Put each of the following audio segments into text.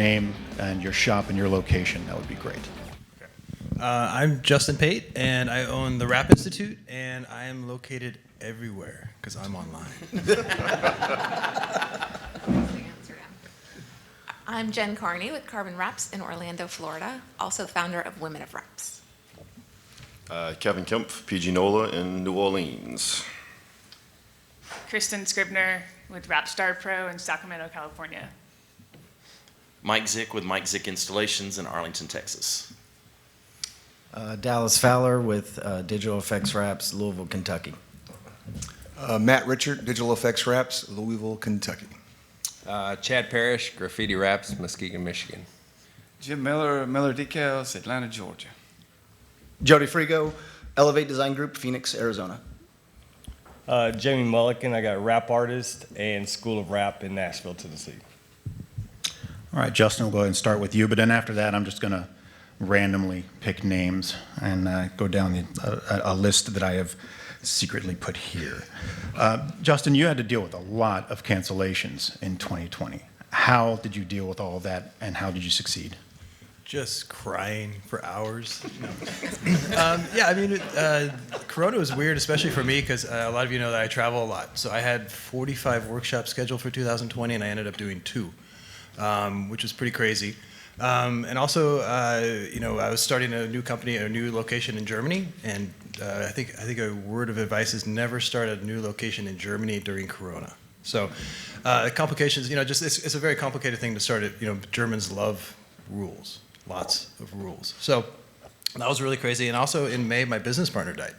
name and your shop and your location, that would be great. I'm Justin Pate, and I own the Rap Institute, and I am located everywhere because I'm online. I'm Jen Carney with Carbon Wraps in Orlando, Florida, also the founder of Women of Wraps. Kevin Kemp, PG NOLA in New Orleans. Kristen Scribner with WrapStar Pro in Sacramento, California. Mike Zick with Mike Zick Installations in Arlington, Texas. Dallas Fowler with Digital Effects Wraps, Louisville, Kentucky. Matt Richard, Digital Effects Wraps, Louisville, Kentucky. Chad Parrish, Graffiti Wraps, Muskegon, Michigan. Jim Miller, Miller Decals, Atlanta, Georgia. Jody Frigo, Elevate Design Group, Phoenix, Arizona. Jamie Mulliken, I got Rap Artist and School of Rap in Nashville, Tennessee. All right, Justin, we'll go ahead and start with you, but then after that, I'm just going to randomly pick names and go down a list that I have secretly put here. Justin, you had to deal with a lot of cancellations in 2020. How did you deal with all of that, and how did you succeed? Just crying for hours. Yeah, I mean, Corona was weird, especially for me, because a lot of you know that I travel a lot. So I had 45 workshops scheduled for 2020, and I ended up doing 2, which was pretty crazy. And also, you know, I was starting a new company, a new location in Germany, and I think a word of advice is never start a new location in Germany during Corona. So complications, you know, just it's a very complicated thing to start it. You know, Germans love rules, lots of rules. So that was really crazy. And also in May, my business partner died.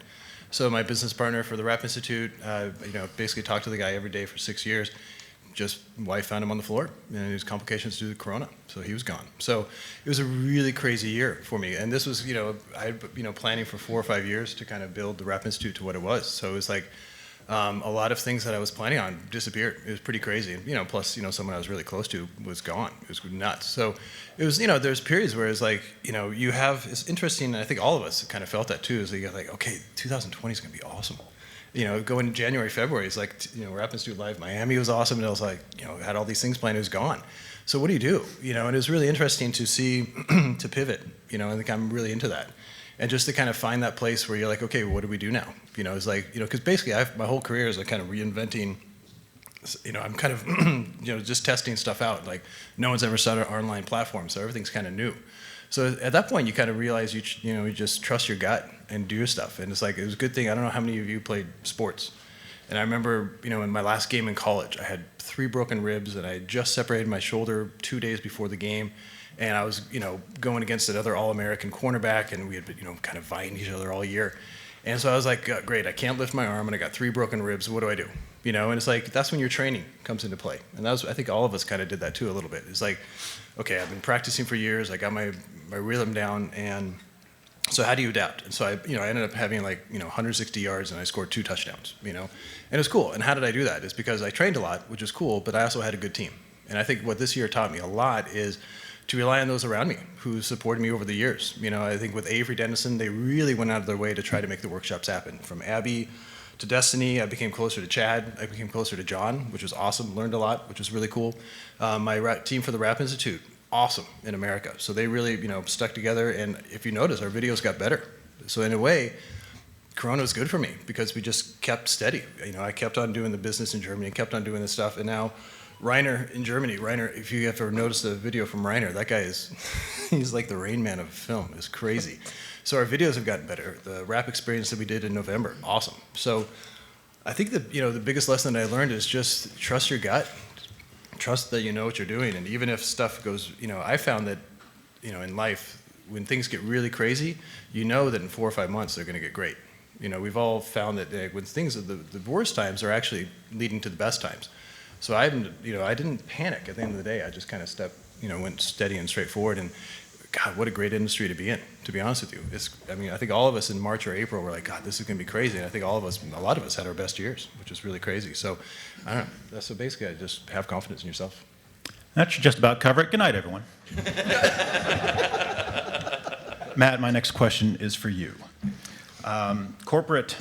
So my business partner for the Rap Institute, you know, basically talked to the guy every day for 6 years. Just wife found him on the floor, and his complications due to Corona, so he was gone. So it was a really crazy year for me, and this was, you know, planning for 4 or 5 years to kind of build the Rap Institute to what it was. So it was like a lot of things that I was planning on disappeared. It was pretty crazy, and, you know, plus, you know, someone I was really close to was gone. It was nuts. So it was, you know, there's periods where it's like, you know, you have, it's interesting, and I think all of us kind of felt that too, is that you're like, okay, 2020 is gonna be awesome. You know, going in January, February, it's like, you know, Rap Institute Live Miami was awesome, and it was like, you know, had all these things planned, it was gone. So what do you do? You know, and it was really interesting to see, to pivot, you know, I think I'm really into that. And just to kind of find that place where you're like, okay, what do we do now? You know, it's like, you know, because basically my whole career is like kind of reinventing, you know, I'm kind of, you know, just testing stuff out. Like, no one's ever started an online platform, so everything's kind of new. So at that point, you kind of realize you know, you just trust your gut and do your stuff. And it's like, it was a good thing. I don't know how many of you played sports. And I remember, you know, in my last game in college, I had 3 broken ribs, and I had just separated my shoulder 2 days before the game. And I was, you know, going against another All-American cornerback, and we had been, you know, kind of vying each other all year. And so I was like, great, I can't lift my arm, and I got 3 broken ribs. What do I do? You know, and it's like, that's when your training comes into play. And that was, I think all of us kind of did that too a little bit. It's like, okay, I've been practicing for years. I got my rhythm down, and so how do you adapt? And so I ended up having like, you know, 160 yards, and I scored 2 touchdowns, you know, and it was cool. And how did I do that? It's because I trained a lot, which was cool, but I also had a good team. And I think what this year taught me a lot is to rely on those around me who supported me over the years. You know, I think with Avery Dennison, they really went out of their way to try to make the workshops happen. From Abby to Destiny, I became closer to Chad, I became closer to John, which was awesome, learned a lot, which was really cool. My team for the Rap Institute, awesome in America. So they really, you know, stuck together, and if you notice, our videos got better. So in a way, Corona was good for me because we just kept steady. You know, I kept on doing the business in Germany, kept on doing this stuff, and now Reiner in Germany, Reiner, if you ever noticed the video from Reiner, that guy is, he's like the Rain Man of film, it's crazy. So our videos have gotten better. The rap experience that we did in November, awesome. So I think that, you know, the biggest lesson that I learned is just trust your gut, trust that you know what you're doing, and even if stuff goes, you know, I found that, you know, in life, when things get really crazy, you know that in 4 or 5 months they're gonna get great. You know, we've all found that when things, the worst times are actually leading to the best times. So I didn't panic at the end of the day. I just kind of went steady and straightforward. And God, what a great industry to be in, to be honest with you. I think all of us in March or April were like, God, this is going to be crazy. And I think a lot of us had our best years, which is really crazy. So I don't know. So basically, I just have confidence in yourself. That should just about cover it. Good night, everyone. Matt, my next question is for you. Corporate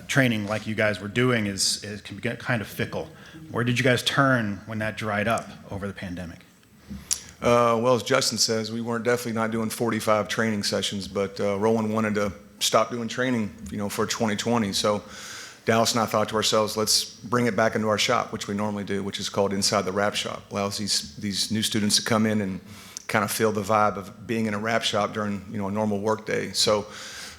training like you guys were doing can be kind of fickle. Where did you guys turn when that dried up over the pandemic? Well, as Justin says, we weren't definitely not doing 45 training sessions, but Roland wanted to stop doing training, for 2020. So Dallas and I thought to ourselves, let's bring it back into our shop, which we normally do, which is called Inside the Wrap Shop. Allows these new students to come in and kind of feel the vibe of being in a wrap shop during, a normal work day. So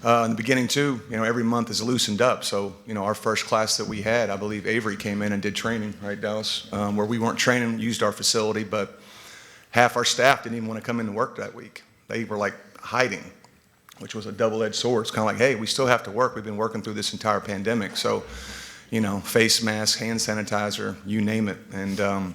in the beginning too, every month is loosened up. So, our first class that we had, I believe Avery came in and did training, right, Dallas? Where we weren't training, used our facility, but half our staff didn't even want to come into work that week. They were like hiding, which was a double-edged sword. It's kind of like, hey, we still have to work. We've been working through this entire pandemic. So, face mask, hand sanitizer, you name it. And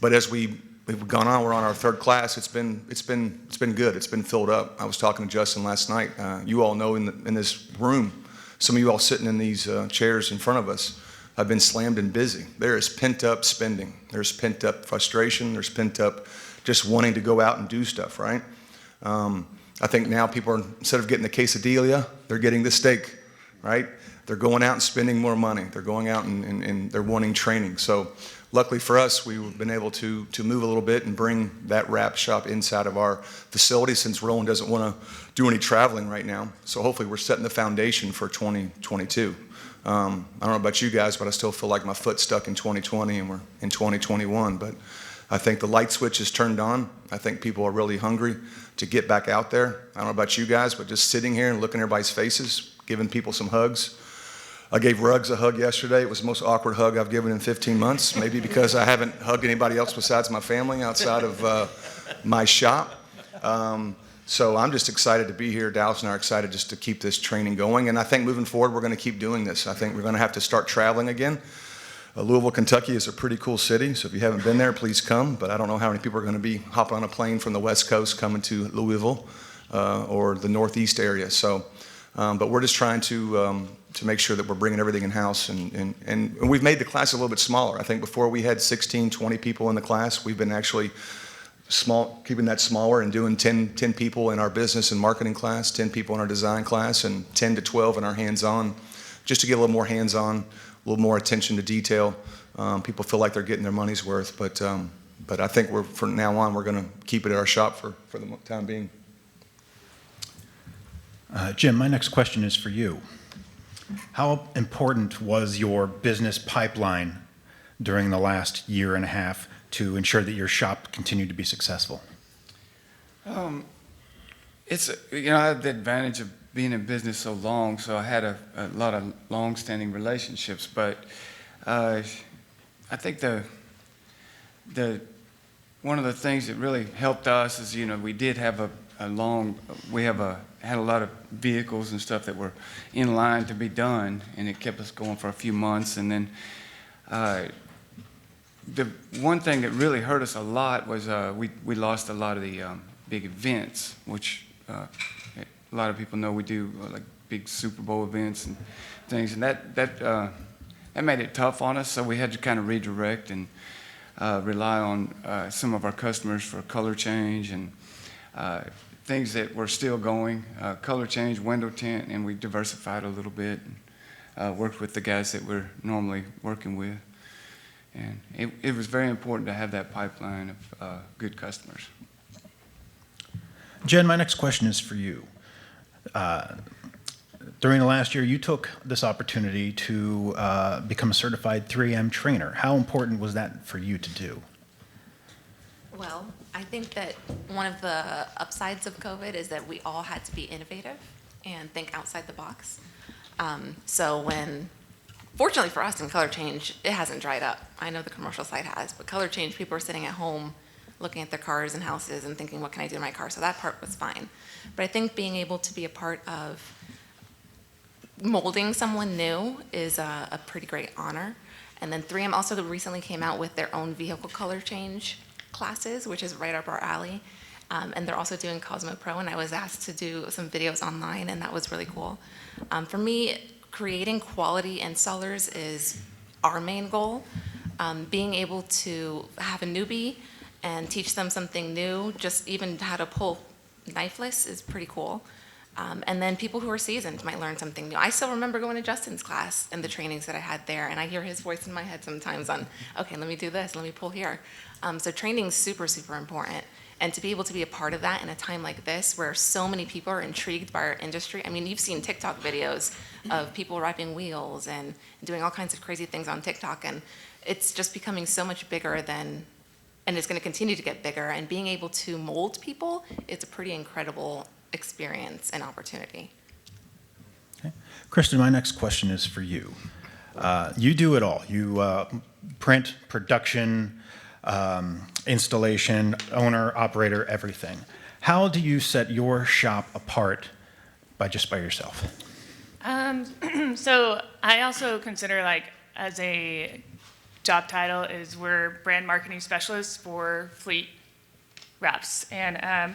but as we've gone on, we're on our third class. It's been good. It's been filled up. I was talking to Justin last night. You all know in this room, some of you all sitting in these chairs in front of us have been slammed and busy. There is pent-up spending. There's pent-up frustration. There's pent-up just wanting to go out and do stuff, right? I think now people are, instead of getting the quesadilla, they're getting the steak, right? They're going out and spending more money. They're going out and they're wanting training. So luckily for us, we've been able to move a little bit and bring that wrap shop inside of our facility since Roland doesn't want to do any traveling right now. So hopefully we're setting the foundation for 2022. I don't know about you guys, but I still feel like my foot's stuck in 2020 and we're in 2021. But I think the light switch is turned on. I think people are really hungry to get back out there. I don't know about you guys, but just sitting here and looking at everybody's faces, giving people some hugs. I gave Ruggs a hug yesterday. It was the most awkward hug I've given in 15 months, maybe because I haven't hugged anybody else besides my family outside of my shop. So I'm just excited to be here. Dallas and I are excited just to keep this training going. And I think moving forward, we're going to keep doing this. I think we're going to have to start traveling again. Louisville, Kentucky is a pretty cool city, so if you haven't been there, please come. But I don't know how many people are going to be hopping on a plane from the West Coast coming to Louisville or the Northeast area. So, but we're just trying to make sure that we're bringing everything in-house. And we've made the class a little bit smaller. I think before we had 16, 20 people in the class. We've been actually keeping that smaller and doing 10 people in our business and marketing class, 10 people in our design class, and 10 to 12 in our hands-on, just to get a little more hands-on, a little more attention to detail. People feel like they're getting their money's worth, but I think from now on, we're going to keep it at our shop for the time being. Jim, my next question is for you. How important was your business pipeline during the last year and a half to ensure that your shop continued to be successful? It's, I had the advantage of being in business so long, so I had a lot of long-standing relationships. But I think one of the things that really helped us is, we did have had a lot of vehicles and stuff that were in line to be done, and it kept us going for a few months. And then the one thing that really hurt us a lot was we lost a lot of the big events, which a lot of people know we do like big Super Bowl events and things, and that made it tough on us. So we had to kind of redirect and rely on some of our customers for color change and things that were still going, color change, window tint, and we diversified a little bit and worked with the guys that we're normally working with. And it was very important to have that pipeline of good customers. Jen, my next question is for you. During the last year, you took this opportunity to become a certified 3M trainer. How important was that for you to do? Well, I think that one of the upsides of COVID is that we all had to be innovative and think outside the box. Fortunately for us in color change, it hasn't dried up. I know the commercial side has, but color change, people are sitting at home looking at their cars and houses and thinking, what can I do to my car? So that part was fine. But I think being able to be a part of molding someone new is a pretty great honor. And then 3M also recently came out with their own vehicle color change classes, which is right up our alley. And they're also doing Cosmo Pro, and I was asked to do some videos online, and that was really cool. For me, creating quality installers is our main goal. Being able to have a newbie and teach them something new, just even how to pull knifeless is pretty cool. And then people who are seasoned might learn something new. I still remember going to Justin's class and the trainings that I had there, and I hear his voice in my head sometimes on, okay, let me do this, let me pull here. So training's super, super important. And to be able to be a part of that in a time like this where so many people are intrigued by our industry. I mean, you've seen TikTok videos of people wrapping wheels and doing all kinds of crazy things on TikTok, and it's just becoming so much bigger than, and it's going to continue to get bigger, and being able to mold people, it's a pretty incredible experience and opportunity. Okay. Kristen, my next question is for you. You do it all. You print, production, installation, owner, operator, everything. How do you set your shop apart by yourself? So I also consider, like, as a job title, is we're brand marketing specialists for fleet wraps. And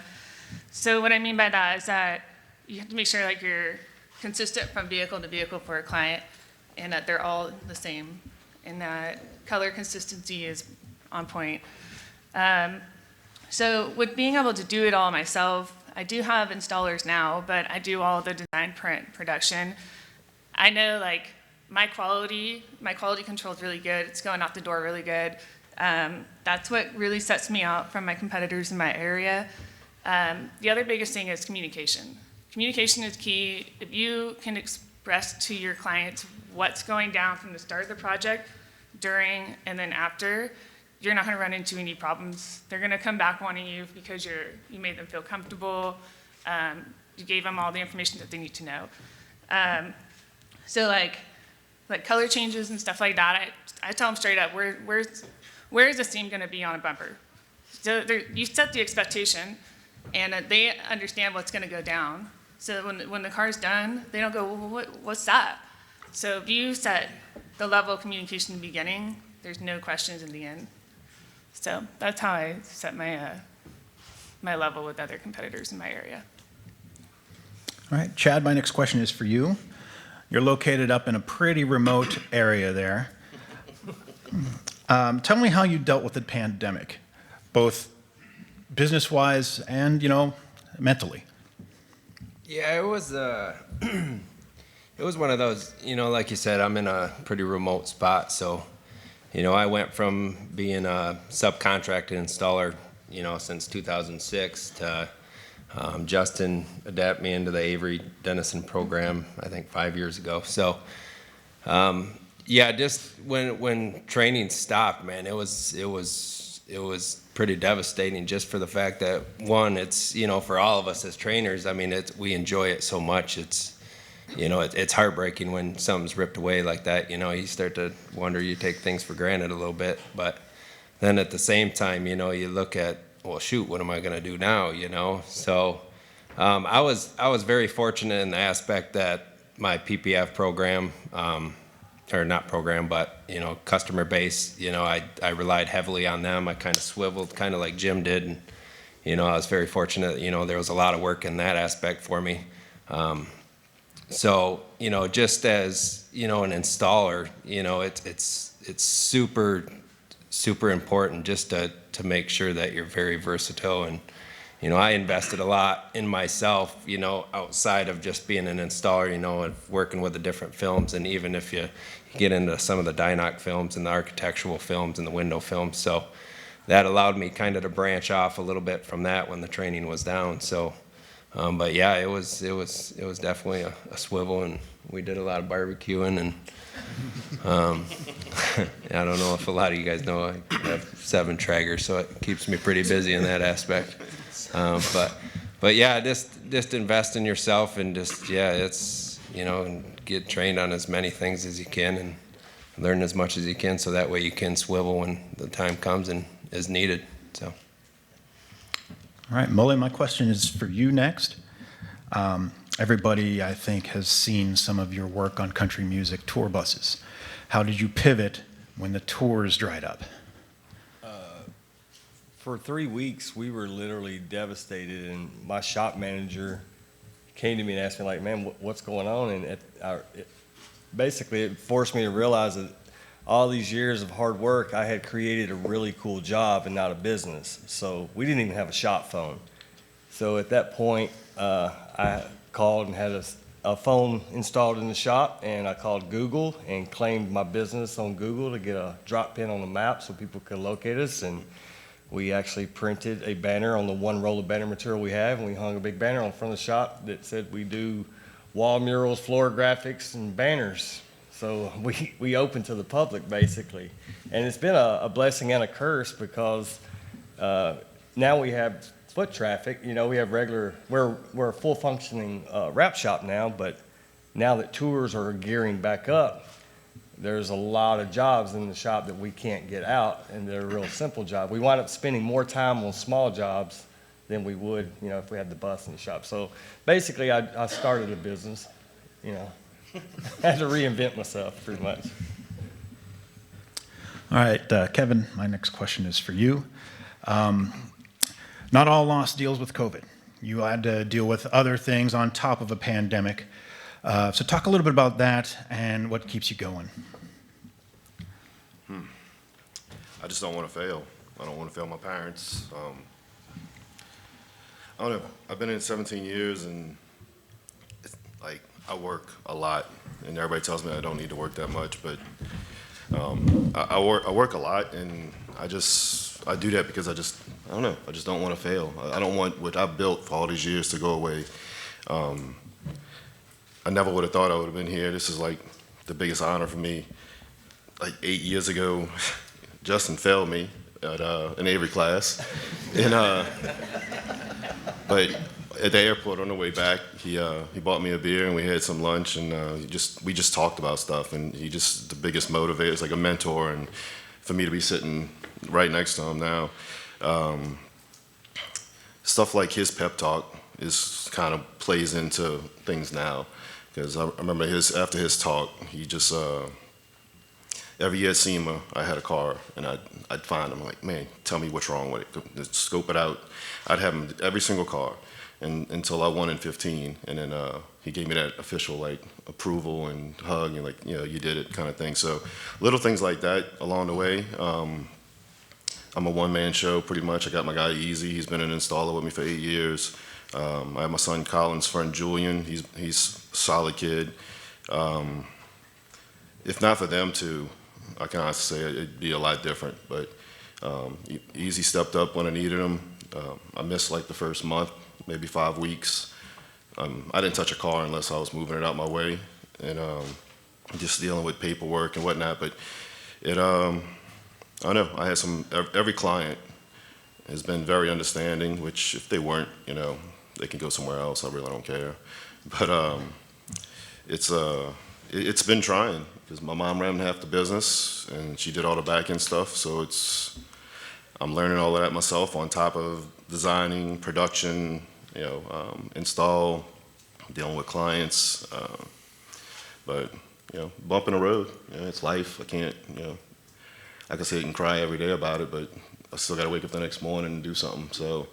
so what I mean by that is that you have to make sure, like, you're consistent from vehicle to vehicle for a client, and that they're all the same, and that color consistency is on point. So with being able to do it all myself, I do have installers now, but I do all the design, print, production. I know, like, my quality control is really good. It's going out the door really good. That's what really sets me out from my competitors in my area. The other biggest thing is communication. Communication is key. If you can express to your clients what's going down from the start of the project, during, and then after, you're not going to run into any problems. They're going to come back wanting you because you made them feel comfortable. You gave them all the information that they need to know. So like color changes and stuff like that, I tell them straight up, where's the seam going to be on a bumper? So you set the expectation, and they understand what's going to go down. So when the car's done, they don't go, well, what's that? So if you set the level of communication in the beginning, there's no questions in the end. So that's how I set my level with other competitors in my area. All right, Chad, my next question is for you. You're located up in a pretty remote area there. Tell me how you dealt with the pandemic, both business-wise and, mentally. Yeah, it was it was one of those, like you said, I'm in a pretty remote spot, so I went from being a subcontractor installer, since 2006 to Justin adapted me into the Avery Dennison program, I think 5 years ago. So, yeah, just when training stopped, man, it was pretty devastating just for the fact that, one, it's, for all of us as trainers, I mean, we enjoy it so much. It's heartbreaking when something's ripped away like that. You start to wonder, you take things for granted a little bit. But then at the same time, you look at, well, shoot, what am I going to do now? So I was very fortunate in the aspect that my PPF program, or not program, but customer base, I relied heavily on them. I kind of swiveled, kind of like Jim did, and I was very fortunate. There was a lot of work in that aspect for me. So, just as, an installer, it's super important just to make sure that you're very versatile. And, I invested a lot in myself, outside of just being an installer, of working with the different films. And even if you get into some of the Dynoc films and the architectural films and the window films. So that allowed me kind of to branch off a little bit from that when the training was down. So, but yeah, it was definitely a swivel, and we did a lot of barbecuing, and I don't know if a lot of you guys know, I have 7 Traegers, so it keeps me pretty busy in that aspect. But yeah, just invest in yourself, and just, it's, and get trained on as many things as you can, and learn as much as you can, so that way you can swivel when the time comes and is needed. So. All right, Mully, my question is for you next. Everybody, I think, has seen some of your work on country music tour buses. How did you pivot when the tours dried up? For 3 weeks, we were literally devastated, and my shop manager came to me and asked me, like, man, what's going on? And basically, it forced me to realize that all these years of hard work, I had created a really cool job and not a business. So we didn't even have a shop phone. So at that point, I called and had a phone installed in the shop, and I called Google and claimed my business on Google to get a drop pin on the map so people could locate us. And We actually printed a banner on the one roll of banner material we have, and we hung a big banner on front of the shop that said we do wall murals, floor graphics, and banners. So we open to the public, basically. And it's been a blessing and a curse because now we have foot traffic. You know, we have we're a full functioning wrap shop now, but now that tours are gearing back up, there's a lot of jobs in the shop that we can't get out, and they're real simple jobs. We wind up spending more time on small jobs than we would, you know, if we had the bus in the shop. So basically, I started a business, you know. I had to reinvent myself, pretty much. All right, Kevin, my next question is for you. Not all loss deals with COVID. You had to deal with other things on top of a pandemic. So talk a little bit about that and what keeps you going. I just don't want to fail. I don't want to fail my parents. I don't know. I've been in 17 years, and it's like I work a lot, and everybody tells me I don't need to work that much, but I work a lot, and I do that because I don't know. I just don't want to fail. I don't want what I've built for all these years to go away. I never would have thought I would have been here. This is like the biggest honor for me. Like 8 years ago, Justin failed me at an Avery class, and but at the airport on the way back, he bought me a beer and we had some lunch, and we just talked about stuff, and he just the biggest motivator. It's like a mentor, and for me to be sitting right next to him now, stuff like his pep talk is kind of plays into things now, because I remember after his talk, he just every year at SEMA, I had a car, and I'd find him, like, man, tell me what's wrong with it. Just scope it out. I'd have him every single car, and until I won in 15, and then he gave me that official like approval and hug, and like, you know, you did it kind of thing. So little things like that along the way. I'm a one-man show pretty much. I got my guy Easy. He's been an installer with me for 8 years. I have my son Colin's friend Julian. He's a solid kid. If not for them two, I can honestly say it'd be a lot different, but Easy stepped up when I needed him. I missed like the first month, maybe 5 weeks. I didn't touch a car unless I was moving it out my way, and just dealing with paperwork and whatnot. But I know I had every client has been very understanding, which if they weren't, you know, they can go somewhere else. I really don't care. But it's been trying, because my mom ran half the business and she did all the back end stuff. So I'm learning all of that myself on top of designing, production, you know, install, dealing with clients. But, you know, bump in the road. You know, it's life. I can't, you know, I can sit and cry every day about it, but I still got to wake up the next morning and do something. So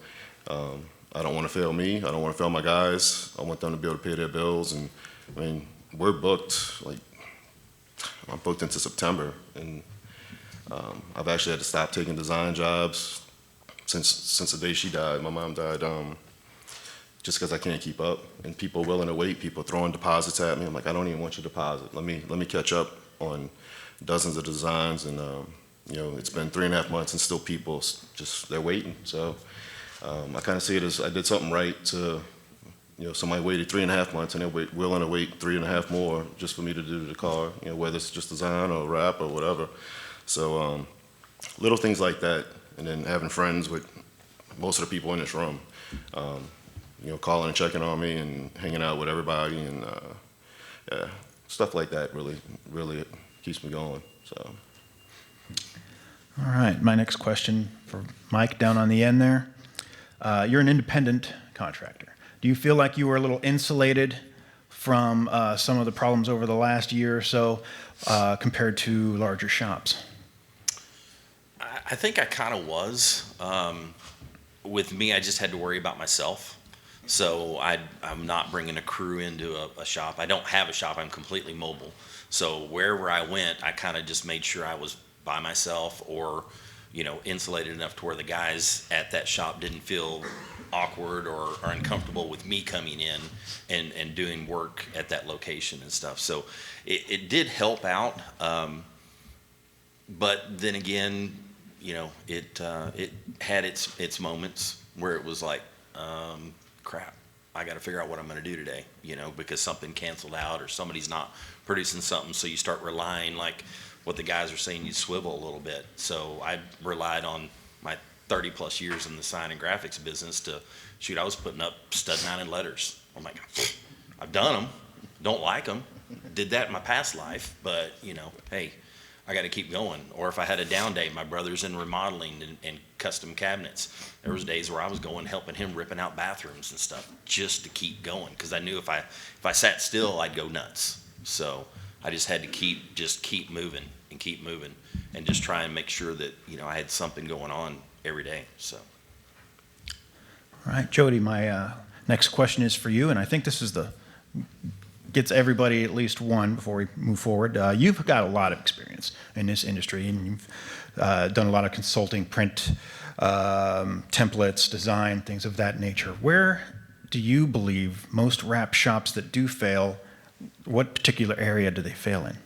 I don't want to fail me. I don't want to fail my guys. I want them to be able to pay their bills. And I mean, we're booked, like, I'm booked into September, and I've actually had to stop taking design jobs since the day she died. My mom died just because I can't keep up, and people are willing to wait. People throwing deposits at me. I'm like, I don't even want your deposit. Let me catch up on dozens of designs, and you know, it's been 3.5 months, and still people just they're waiting. So I kind of see it as I did something right to. You know, somebody waited 3.5 months, and they're willing to wait 3.5 more just for me to do the car, you know, whether it's just design or wrap or whatever. So little things like that, and then having friends with most of the people in this room, you know, calling and checking on me and hanging out with everybody, and yeah, stuff like that really keeps me going. So. All right, my next question for Mike down on the end there. You're an independent contractor. Do you feel like you were a little insulated from some of the problems over the last year or so compared to larger shops? I think I kind of was. With me, I just had to worry about myself. So I'm not bringing a crew into a shop. I don't have a shop. I'm completely mobile. So wherever I went, I kind of just made sure I was by myself, or, you know, insulated enough to where the guys at that shop didn't feel awkward or uncomfortable with me coming in and doing work at that location and stuff. So it did help out. But then again, you know, it had its moments where it was like, crap, I got to figure out what I'm going to do today, you know, because something canceled out or somebody's not producing something. So you start relying, like what the guys are saying, you swivel a little bit. So I relied on my 30 plus years in the sign and graphics business to shoot. I was putting up stud mounted letters. I'm like, I've done them, don't like them, did that in my past life, but you know, hey, I got to keep going. Or if I had a down day, my brother's in remodeling and custom cabinets. There was days where I was going helping him ripping out bathrooms and stuff just to keep going, because I knew if I sat still, I'd go nuts. So I just had to keep moving and just try and make sure that, you know, I had something going on every day. So. All right, Jody, my next question is for you, and I think this is gets everybody at least one before we move forward. You've got a lot of experience in this industry, and you've done a lot of consulting, print, templates, design, things of that nature. Where do you believe most wrap shops that do fail, what particular area do they fail in?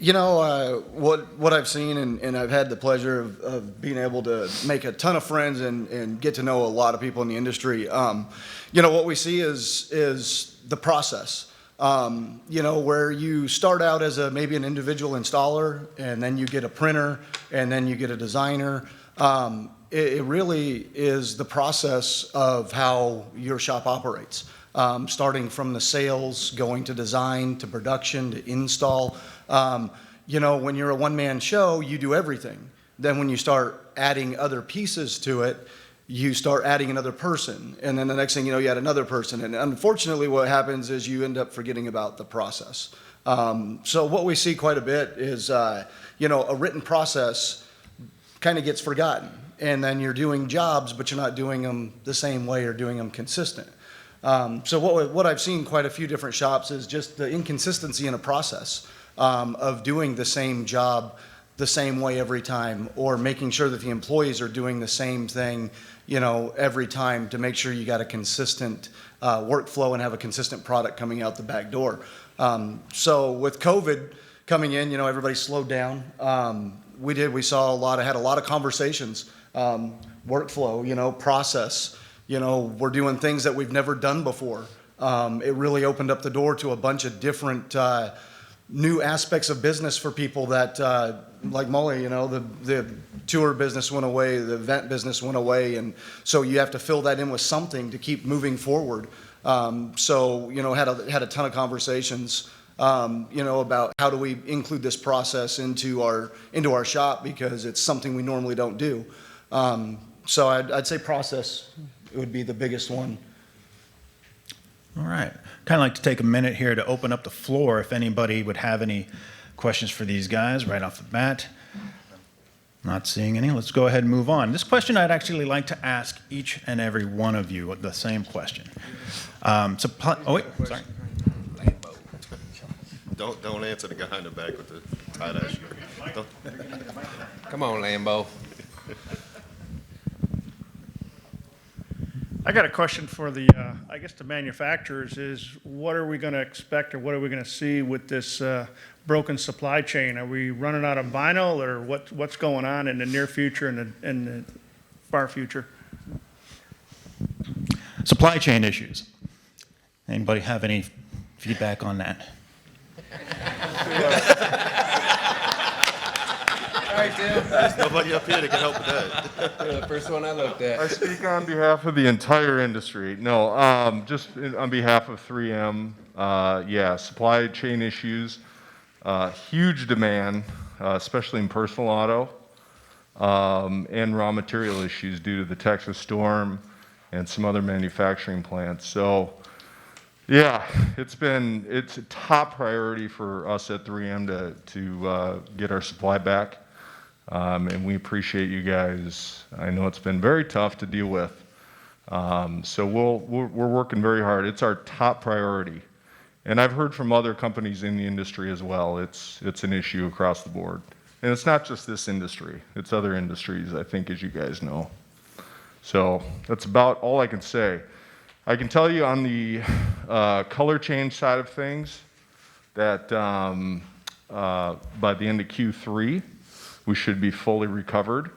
You know, what I've seen, and I've had the pleasure of being able to make a ton of friends and get to know a lot of people in the industry. You know, what we see is the process. You know, where you start out as maybe an individual installer, and then you get a printer, and then you get a designer. It really is the process of how your shop operates. Starting from the sales, going to design, to production, to install. You know, when you're a one-man show, you do everything. Then when you start adding other pieces to it, you start adding another person. And then the next thing you know, you add another person. And unfortunately, what happens is you end up forgetting about the process. So what we see quite a bit is, you know, a written process kind of gets forgotten. And then you're doing jobs, but you're not doing them the same way or doing them consistent. So what I've seen quite a few different shops is just the inconsistency in a process of doing the same job the same way every time, or making sure that the employees are doing the same thing, you know, every time, to make sure you got a consistent workflow and have a consistent product coming out the back door. So with COVID coming in, you know, everybody slowed down. We had a lot of conversations, workflow, you know, process. You know, we're doing things that we've never done before. It really opened up the door to a bunch of different new aspects of business for people that, like Molly, you know, the tour business went away, the event business went away, and so you have to fill that in with something to keep moving forward. So, you know, had a ton of conversations, you know, about how do we include this process into our shop, because it's something we normally don't do. So I'd say process would be the biggest one. All right. Kind of like to take a minute here to open up the floor if anybody would have any questions for these guys right off the bat. Not seeing any. Let's go ahead and move on. This question I'd actually like to ask each and every one of you the same question. Oh, wait, sorry. Don't answer the guy in the back with the tie-dye shirt. Come on, Lambo. I got a question for the, I guess the manufacturers is, what are we going to expect, or what are we going to see with this broken supply chain? Are we running out of vinyl, or what's going on in the near future and the far future? Supply chain issues. Anybody have any feedback on that? There's nobody up here that can help with that. You're the first one I looked at. I speak on behalf of the entire industry. No, just on behalf of 3M. Yeah, supply chain issues, huge demand, especially in personal auto, and raw material issues due to the Texas storm and some other manufacturing plants. So, yeah, it's a top priority for us at 3M to get our supply back. And we appreciate you guys. I know it's been very tough to deal with. So we're working very hard. It's our top priority. And I've heard from other companies in the industry as well. It's an issue across the board. And it's not just this industry. It's other industries, I think, as you guys know. So that's about all I can say. I can tell you on the color change side of things that by the end of Q3, we should be fully recovered.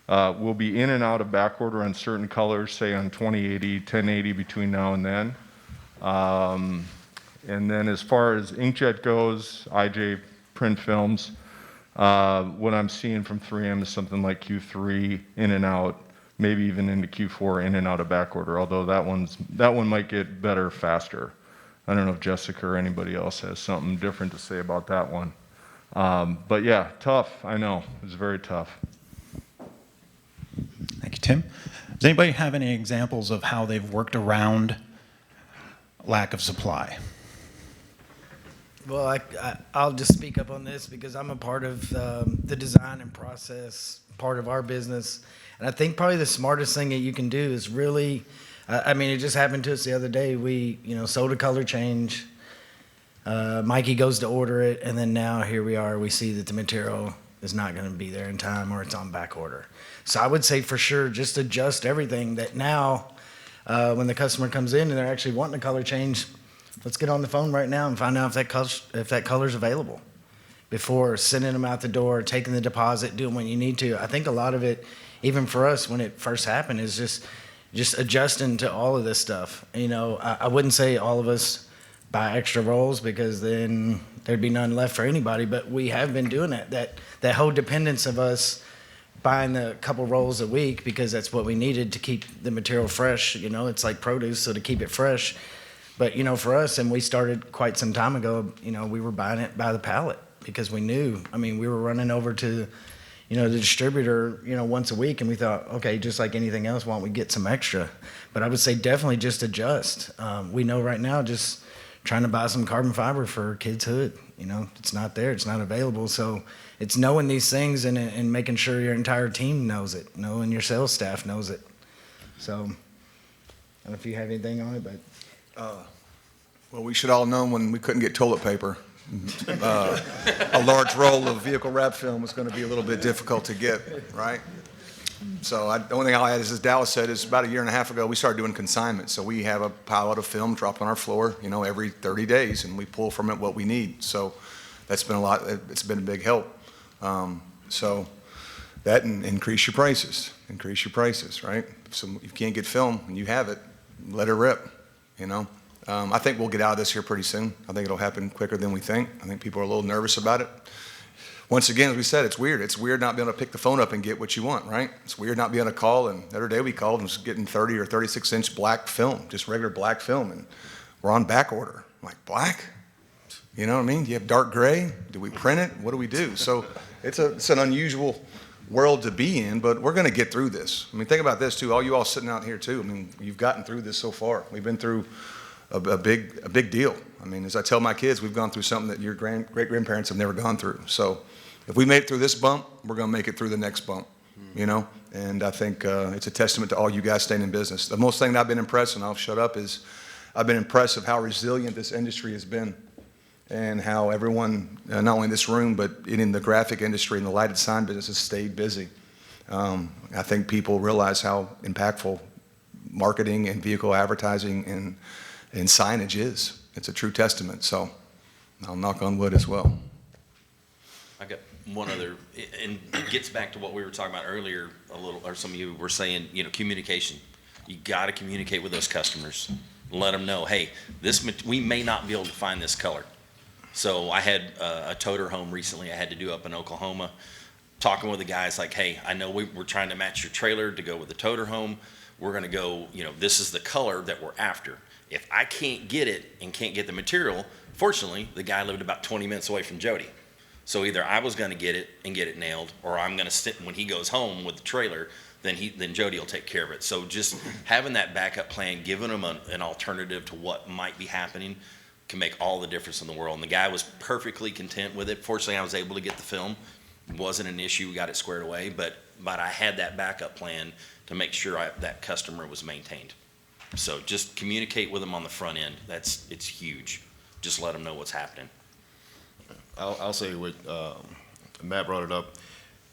We'll be in and out of back order on certain colors, say on 2080, 1080 between now and then. And then as far as inkjet goes, IJ print films, what I'm seeing from 3M is something like Q3 in and out, maybe even into Q4 in and out of back order, although that one might get better faster. I don't know if Jessica or anybody else has something different to say about that one. But yeah, tough, I know, it's very tough. Thank you, Tim. Does anybody have any examples of how they've worked around lack of supply? Well, I'll just speak up on this because I'm a part of the design and process part of our business. And I think probably the smartest thing that you can do is really, I mean, it just happened to us the other day. We, sold a color change. Mikey goes to order it, and then now here we are. We see that the material is not going to be there in time, or it's on back order. So I would say for sure, just adjust everything that now, when the customer comes in and they're actually wanting a color change, let's get on the phone right now and find out if that color's available before sending them out the door, taking the deposit, doing what you need to. I think a lot of it, even for us when it first happened, is just adjusting to all of this stuff. I wouldn't say all of us buy extra rolls because then there'd be none left for anybody, but we have been doing that whole dependence of us buying a couple rolls a week because that's what we needed to keep the material fresh. It's like produce, so to keep it fresh. But, for us, and we started quite some time ago, we were buying it by the pallet because we knew, we were running over to, the distributor, once a week, and we thought, okay, just like anything else, why don't we get some extra? But I would say definitely just adjust. We know right now just trying to buy some carbon fiber for kids' hood, it's not there, it's not available. So it's knowing these things and making sure your entire team knows it, knowing your sales staff knows it. So I don't know if you have anything on it, but. Well, we should all know when we couldn't get toilet paper, a large roll of vehicle wrap film was going to be a little bit difficult to get, right? So the only thing I'll add is, as Dallas said, is about a year and a half ago, we started doing consignment. So we have a pallet of film dropped on our floor, every 30 days, and we pull from it what we need. So that's been it's been a big help. So that and increase your prices, right? So if you can't get film and you have it, let it rip, I think we'll get out of this here pretty soon. I think it'll happen quicker than we think. I think people are a little nervous about it. Once again, as we said, it's weird. It's weird not being able to pick the phone up and get what you want, right? It's weird not being able to call. And the other day we called and was getting 30 or 36-inch black film, just regular black film. And we're on back order. I'm like, black? You know what I mean? Do you have dark gray? Do we print it? What do we do? So it's an unusual world to be in, but we're going to get through this. Think about this, too. All you all sitting out here, too. You've gotten through this so far. We've been through a big deal. As I tell my kids, we've gone through something that your great-grandparents have never gone through. So if we made it through this bump, we're going to make it through the next bump, And I think it's a testament to all you guys staying in business. The most thing that I've been impressed, and I'll shut up, is I've been impressed of how resilient this industry has been and how everyone, not only in this room, but in the graphic industry and the lighted sign business has stayed busy. I think people realize how impactful marketing and vehicle advertising and signage is. It's a true testament. So I'll knock on wood as well. I got one other, and it gets back to what we were talking about earlier a little, or some of you were saying, communication. You got to communicate with those customers. Let them know, hey, we may not be able to find this color. So I had a toter home recently I had to do up in Oklahoma, talking with the guys like, hey, I know we're trying to match your trailer to go with the toter home. We're going to go, this is the color that we're after. If I can't get it and can't get the material, fortunately, the guy lived about 20 minutes away from Jody. So either I was going to get it and get it nailed, or I'm going to sit when he goes home with the trailer, then Jody will take care of it. So just having that backup plan, giving them an alternative to what might be happening can make all the difference in the world. And the guy was perfectly content with it. Fortunately, I was able to get the film. It wasn't an issue. We got it squared away, but I had that backup plan to make sure that customer was maintained. So just communicate with them on the front end. It's huge. Just let them know what's happening. I'll say what Matt brought it up.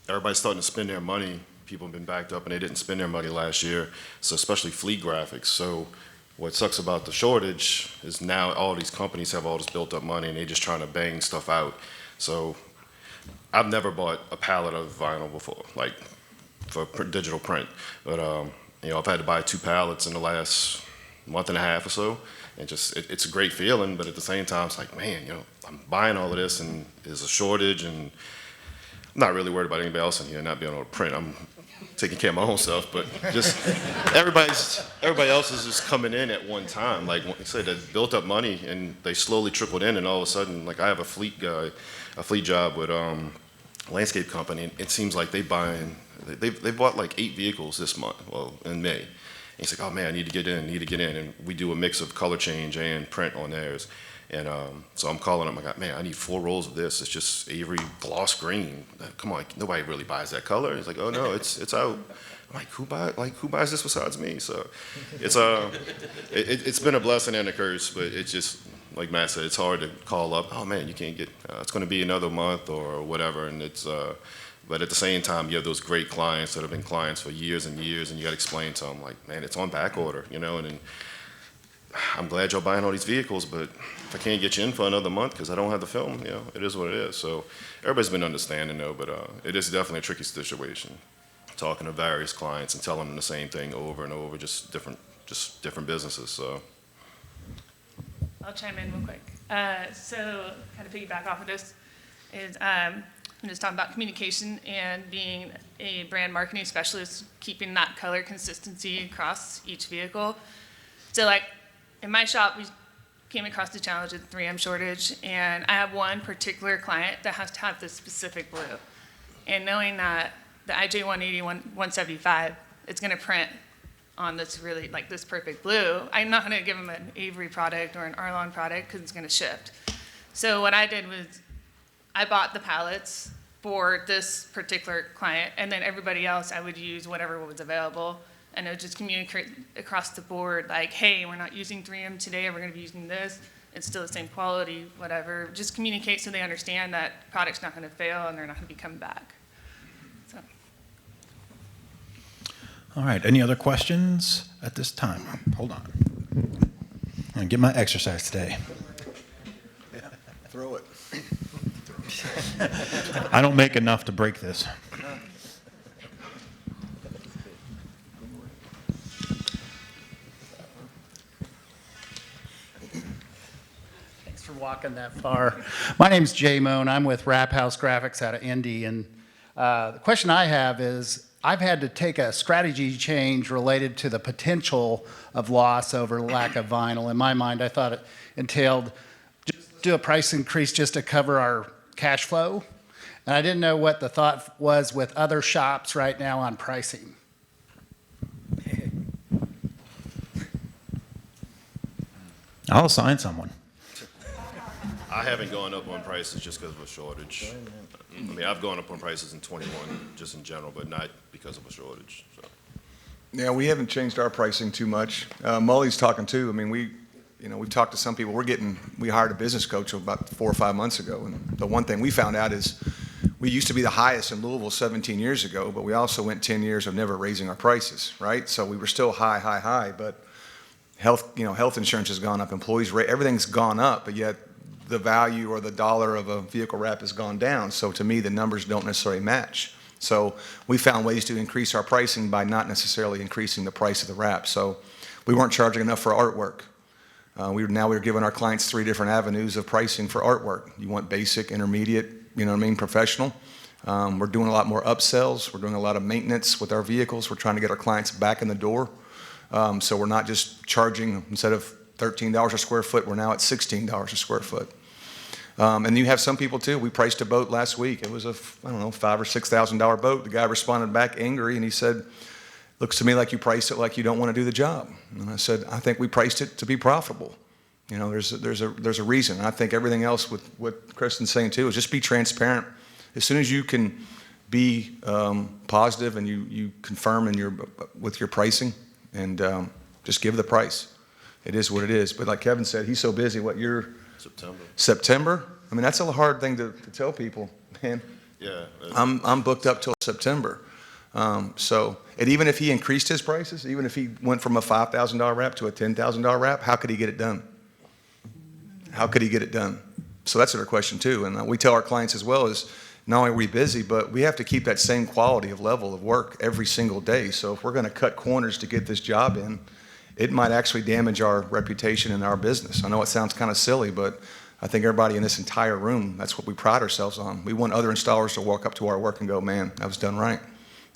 Everybody's starting to spend their money. People have been backed up and they didn't spend their money last year. So especially fleet graphics. So what sucks about the shortage is now all these companies have all this built up money and they're just trying to bang stuff out. So I've never bought a pallet of vinyl before, like for digital print. But you know, I've had to buy 2 pallets in the last month and a half or so, and just it's a great feeling. But at the same time, it's like, man, you know, I'm buying all of this, and there's a shortage, and I'm not really worried about anybody else in here not being able to print. I'm taking care of my own stuff, but just everybody else is just coming in at one time. Like I said, they built up money and they slowly trickled in, and all of a sudden, like I have a fleet job with landscape company, and it seems like they bought like 8 vehicles this month, well, in May. And he's like, oh man, I need to get in, and we do a mix of color change and print on theirs. And so I'm calling them. I got, man, I need 4 rolls of this. It's just Avery gloss green. Come on, nobody really buys that color. He's like, oh no, it's out. I'm like, who buys this besides me? So it's been a blessing and a curse, but it's just like Matt said, it's hard to call up. Oh man, you can't get. It's going to be another month or whatever, and it's. But at the same time, you have those great clients that have been clients for years and years, and you got to explain to them like, man, it's on back order, you know, and then, I'm glad you're buying all these vehicles, but if I can't get you in for another month because I don't have the film, you know, it is what it is. So everybody's been understanding though, but it is definitely a tricky situation. Talking to various clients and telling them the same thing over and over, just different businesses. So I'll chime in real quick. So kind of piggyback off of this is I'm just talking about communication and being a brand marketing specialist, keeping that color consistency across each vehicle. So like in my shop, we came across the challenge of the 3M shortage, and I have one particular client that has to have this specific blue. And knowing that the IJ180 175, it's going to print on this really, like this perfect blue, I'm not going to give them an Avery product or an Arlon product because it's going to shift. So what I did was I bought the pallets for this particular client, and then everybody else I would use whatever was available. And it would just communicate across the board, like, hey, we're not using 3M today, we're going to be using this. It's still the same quality, whatever. Just communicate so they understand that product's not going to fail and they're not going to be coming back. So. All right, any other questions at this time? Hold on. I'm going to get my exercise today. Throw it. I don't make enough to break this. Walking that far. My name's Jay Moan. I'm with House Graphics out of Indy, and the question I have is, I've had to take a strategy change related to the potential of loss over lack of vinyl. In my mind, I thought it entailed just do a price increase just to cover our cash flow, and I didn't know what the thought was with other shops right now on pricing. I'll assign someone. I haven't gone up on prices just because of a shortage. I mean, I've gone up on prices in 21 just in general, but not because of a shortage. So. Yeah, we haven't changed our pricing too much. Mully's talking too. I mean, we've talked to some people. We hired a business coach about 4 or 5 months ago, and the one thing we found out is we used to be the highest in Louisville 17 years ago, but we also went 10 years of never raising our prices, right? So we were still high, but health insurance has gone up, employees rate, everything's gone up, but yet the value or the dollar of a vehicle wrap has gone down. So to me, the numbers don't necessarily match. So we found ways to increase our pricing by not necessarily increasing the price of the wrap. So we weren't charging enough for artwork. We're giving our clients 3 different avenues of pricing for artwork. You want basic, intermediate, professional. We're doing a lot more upsells. We're doing a lot of maintenance with our vehicles. We're trying to get our clients back in the door. So we're not just charging, instead of $13 a square foot, we're now at $16 a square foot. And you have some people too. We priced a boat last week. It was a, $5,000 or $6,000 boat. The guy responded back angry and he said, looks to me like you priced it like you don't want to do the job. And I said, I think we priced it to be profitable. There's a reason. And I think everything else with what Kristen's saying too is just be transparent. As soon as you can be positive and you confirm with your pricing and just give the price. It is what it is. But like Kevin said, he's so busy. What year? September? I mean, that's a hard thing to tell people, man. Yeah. I'm booked up till September. And even if he increased his prices, even if he went from a $5,000 wrap to a $10,000 wrap, how could he get it done? How could he get it done? So that's our question too. And we tell our clients as well is not only are we busy, but we have to keep that same quality of level of work every single day. So if we're going to cut corners to get this job in, it might actually damage our reputation and our business. I know it sounds kind of silly, but I think everybody in this entire room, that's what we pride ourselves on. We want other installers to walk up to our work and go, man, that was done right.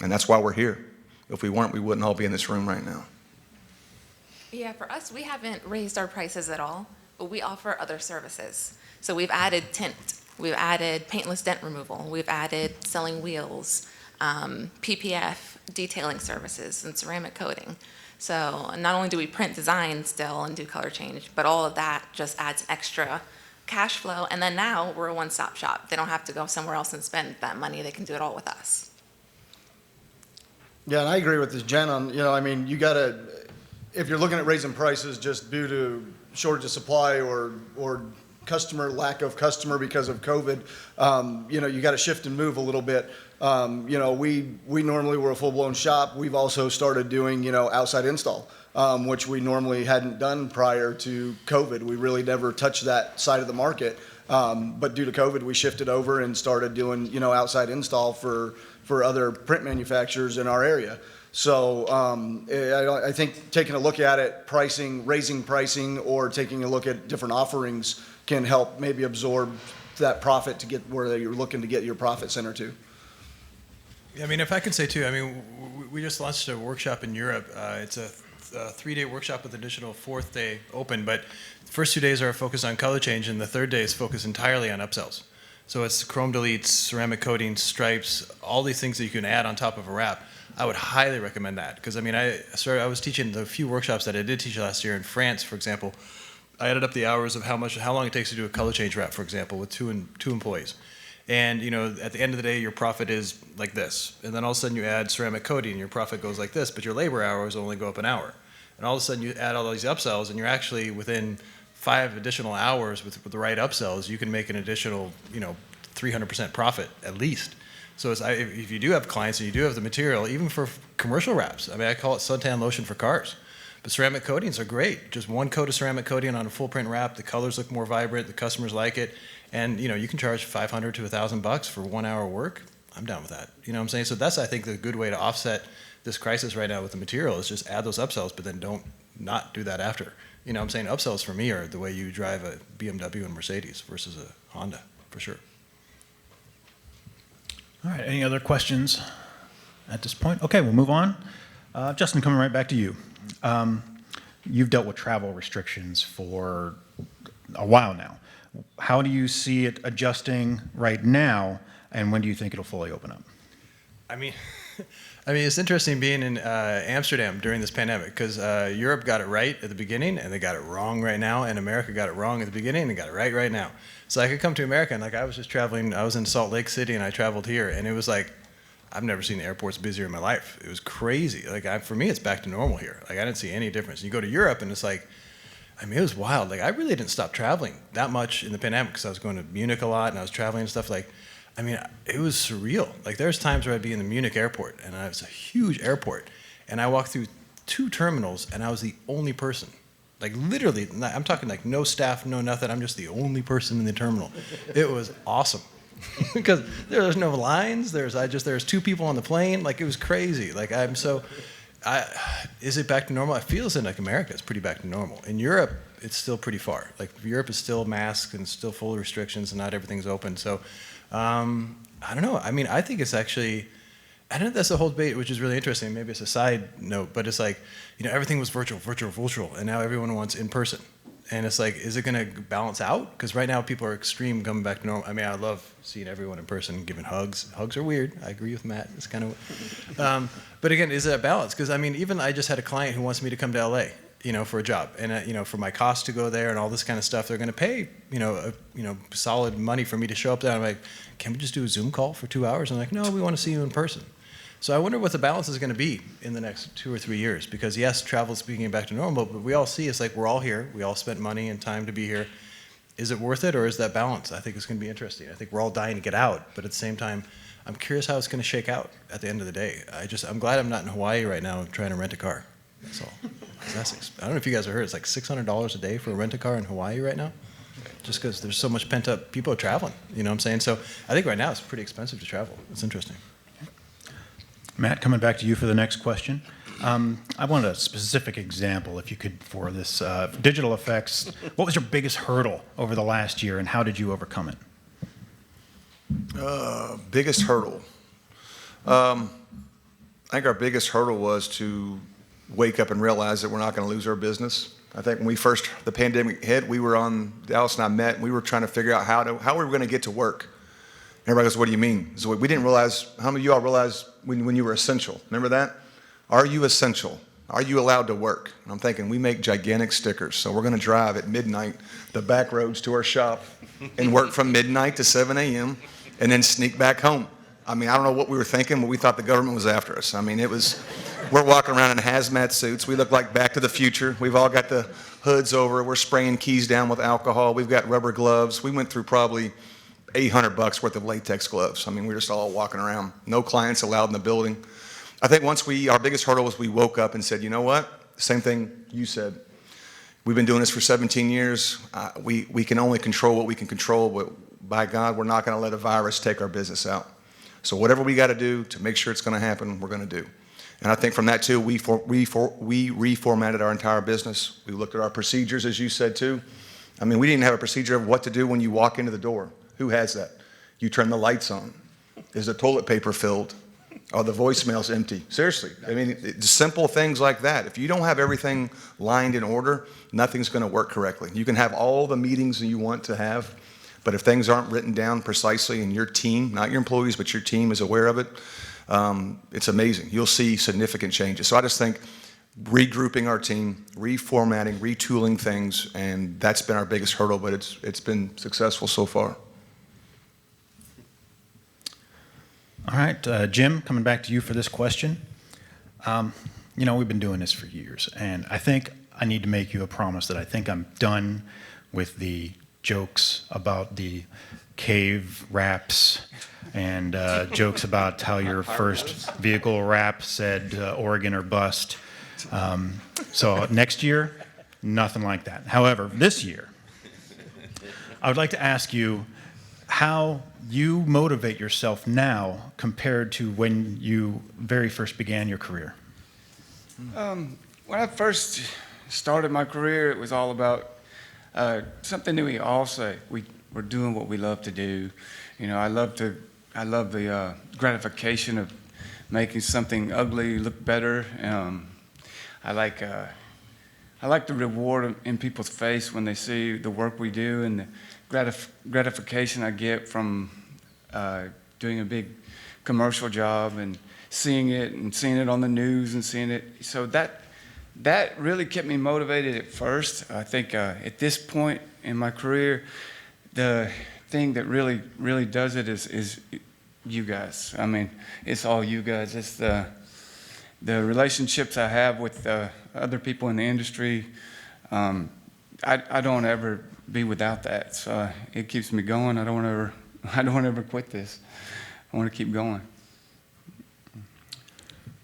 And that's why we're here. If we weren't, we wouldn't all be in this room right now. Yeah, for us, we haven't raised our prices at all, but we offer other services. So we've added tint, we've added paintless dent removal, we've added selling wheels, PPF, detailing services, and ceramic coating. So not only do we print design still and do color change, but all of that just adds extra cash flow. And then now we're a one-stop shop. They don't have to go somewhere else and spend that money. They can do it all with us. Yeah, and I agree with this, Jen, on, I mean, you gotta, if you're looking at raising prices just due to shortage of supply or lack of customer because of COVID, you gotta shift and move a little bit. We normally were a full-blown shop. We've also started doing, outside install, which we normally hadn't done prior to COVID. We really never touched that side of the market. But due to COVID, we shifted over and started doing, outside install for other print manufacturers in our area. So I think taking a look at it, raising pricing, or taking a look at different offerings can help maybe absorb that profit to get where you're looking to get your profit center to. I mean, if I could say too, I mean, we just launched a workshop in Europe. It's a 3-day workshop with an additional 4th day open, but the first 2 days are focused on color change, and the 3rd day is focused entirely on upsells. So it's chrome deletes, ceramic coatings, stripes, all these things that you can add on top of a wrap. I would highly recommend that, because I mean, I was teaching the few workshops that I did teach last year in France, for example. I added up the hours of how long it takes to do a color change wrap, for example, with two employees. And at the end of the day, your profit is like this. And then all of a sudden you add ceramic coating, and your profit goes like this, but your labor hours only go up an hour. And all of a sudden you add all these upsells, and you're actually within 5 additional hours with the right upsells, you can make an additional 300% profit at least. So if you do have clients and you do have the material, even for commercial wraps, I mean, I call it suntan lotion for cars. But ceramic coatings are great. Just one coat of ceramic coating on a full print wrap. The colors look more vibrant. The customers like it. And, you can charge $500 to $1,000 for 1 hour work. I'm down with that. You know what I'm saying? So that's, I think, the good way to offset this crisis right now with the material is just add those upsells, but then not do that after. You know what I'm saying? Upsells for me are the way you drive a BMW and Mercedes versus a Honda, for sure. All right, any other questions at this point? Okay, we'll move on. Justin, coming right back to you. You've dealt with travel restrictions for a while now. How do you see it adjusting right now, and when do you think it'll fully open up? I mean, it's interesting being in Amsterdam during this pandemic, because Europe got it right at the beginning, and they got it wrong right now, and America got it wrong at the beginning, and they got it right now. So I could come to America, and I was just traveling. I was in Salt Lake City, and I traveled here, and it was like, I've never seen the airports busier in my life. It was crazy. For me, it's back to normal here. I didn't see any difference. You go to Europe, and it's like, it was wild. I really didn't stop traveling that much in the pandemic, because I was going to Munich a lot, and I was traveling and stuff. It was surreal. There's times where I'd be in the Munich airport, and it was a huge airport, and I walked through 2 terminals, and I was the only person. Literally, I'm talking no staff, no nothing. I'm just the only person in the terminal. It was awesome. Because there's no lines. There's 2 people on the plane. It was crazy. Is it back to normal? It feels like America is pretty back to normal. In Europe, it's still pretty far. Europe is still masked and still full of restrictions, and not everything's open. So, I don't know. I think it's actually, I don't know if that's the whole debate, which is really interesting. Maybe it's a side note, but it's everything was virtual, and now everyone wants in person. And it's is it going to balance out? Because right now people are extreme coming back to normal. I love seeing everyone in person, giving hugs. Hugs are weird. I agree with Matt. It's kind of, but again, is it a balance? Because even I just had a client who wants me to come to LA, for a job, and for my cost to go there and all this kind of stuff, they're going to pay, solid money for me to show up there. I'm like, can we just do a Zoom call for 2 hours? I'm like, no, we want to see you in person. So I wonder what the balance is going to be in the next 2 or 3 years, because yes, travel is getting back to normal, but we all see it's we're all here. We all spent money and time to be here. Is it worth it, or is that balance? I think it's going to be interesting. I think we're all dying to get out, but at the same time, I'm curious how it's going to shake out at the end of the day. I'm glad I'm not in Hawaii right now trying to rent a car. That's all. I don't know if you guys have heard, it's $600 a day for a rent a car in Hawaii right now. just because there's so much pent up, people are traveling, you know what I'm saying? So I think right now it's pretty expensive to travel. It's interesting. Matt, coming back to you for the next question. I want a specific example, if you could, for this digital effects. What was your biggest hurdle over the last year, and how did you overcome it? Biggest hurdle. I think our biggest hurdle was to wake up and realize that we're not going to lose our business. I think when the pandemic hit, Dallas and I met, and we were trying to figure out how we were going to get to work. And everybody goes, what do you mean? So we didn't realize, how many of you all realized when you were essential? Remember that? Are you essential? Are you allowed to work? And I'm thinking, we make gigantic stickers, so we're going to drive at midnight the back roads to our shop and work from midnight to 7 a.m. and then sneak back home. I mean, I don't know what we were thinking, but we thought the government was after us. I mean, we're walking around in hazmat suits. We look like Back to the Future. We've all got the hoods over. We're spraying keys down with alcohol. We've got rubber gloves. We went through probably $800 worth of latex gloves. I mean, we're just all walking around. No clients allowed in the building. I think our biggest hurdle was we woke up and said, you know what? Same thing you said. We've been doing this for 17 years. We can only control what we can control, but by God, we're not going to let a virus take our business out. So whatever we got to do to make sure it's going to happen, we're going to do. And I think from that too, we reformatted our entire business. We looked at our procedures, as you said too. I mean, we didn't have a procedure of what to do when you walk into the door. Who has that? You turn the lights on. Is the toilet paper filled? Are the voicemails empty? Seriously. I mean, simple things like that. If you don't have everything lined in order, nothing's going to work correctly. You can have all the meetings that you want to have, but if things aren't written down precisely and your team, not your employees, but your team is aware of it, it's amazing. You'll see significant changes. So I just think regrouping our team, reformatting, retooling things, and that's been our biggest hurdle, but it's been successful so far. All right, Jim, coming back to you for this question. We've been doing this for years, and I think I need to make you a promise that I think I'm done with the jokes about the cave wraps and jokes about how your first vehicle wrap said Oregon or bust. So next year, nothing like that. However, this year, I would like to ask you how you motivate yourself now compared to when you very first began your career. When I first started my career, it was all about something that we all say. We're doing what we love to do. You know, I love the gratification of making something ugly look better. I like the reward in people's face when they see the work we do, and the gratification I get from doing a big commercial job and seeing it on the news and seeing it. So that really kept me motivated at first. I think at this point in my career, the thing that really does it is you guys. I mean, it's all you guys. It's the relationships I have with other people in the industry. I don't ever be without that. So it keeps me going. I don't ever quit this. I want to keep going.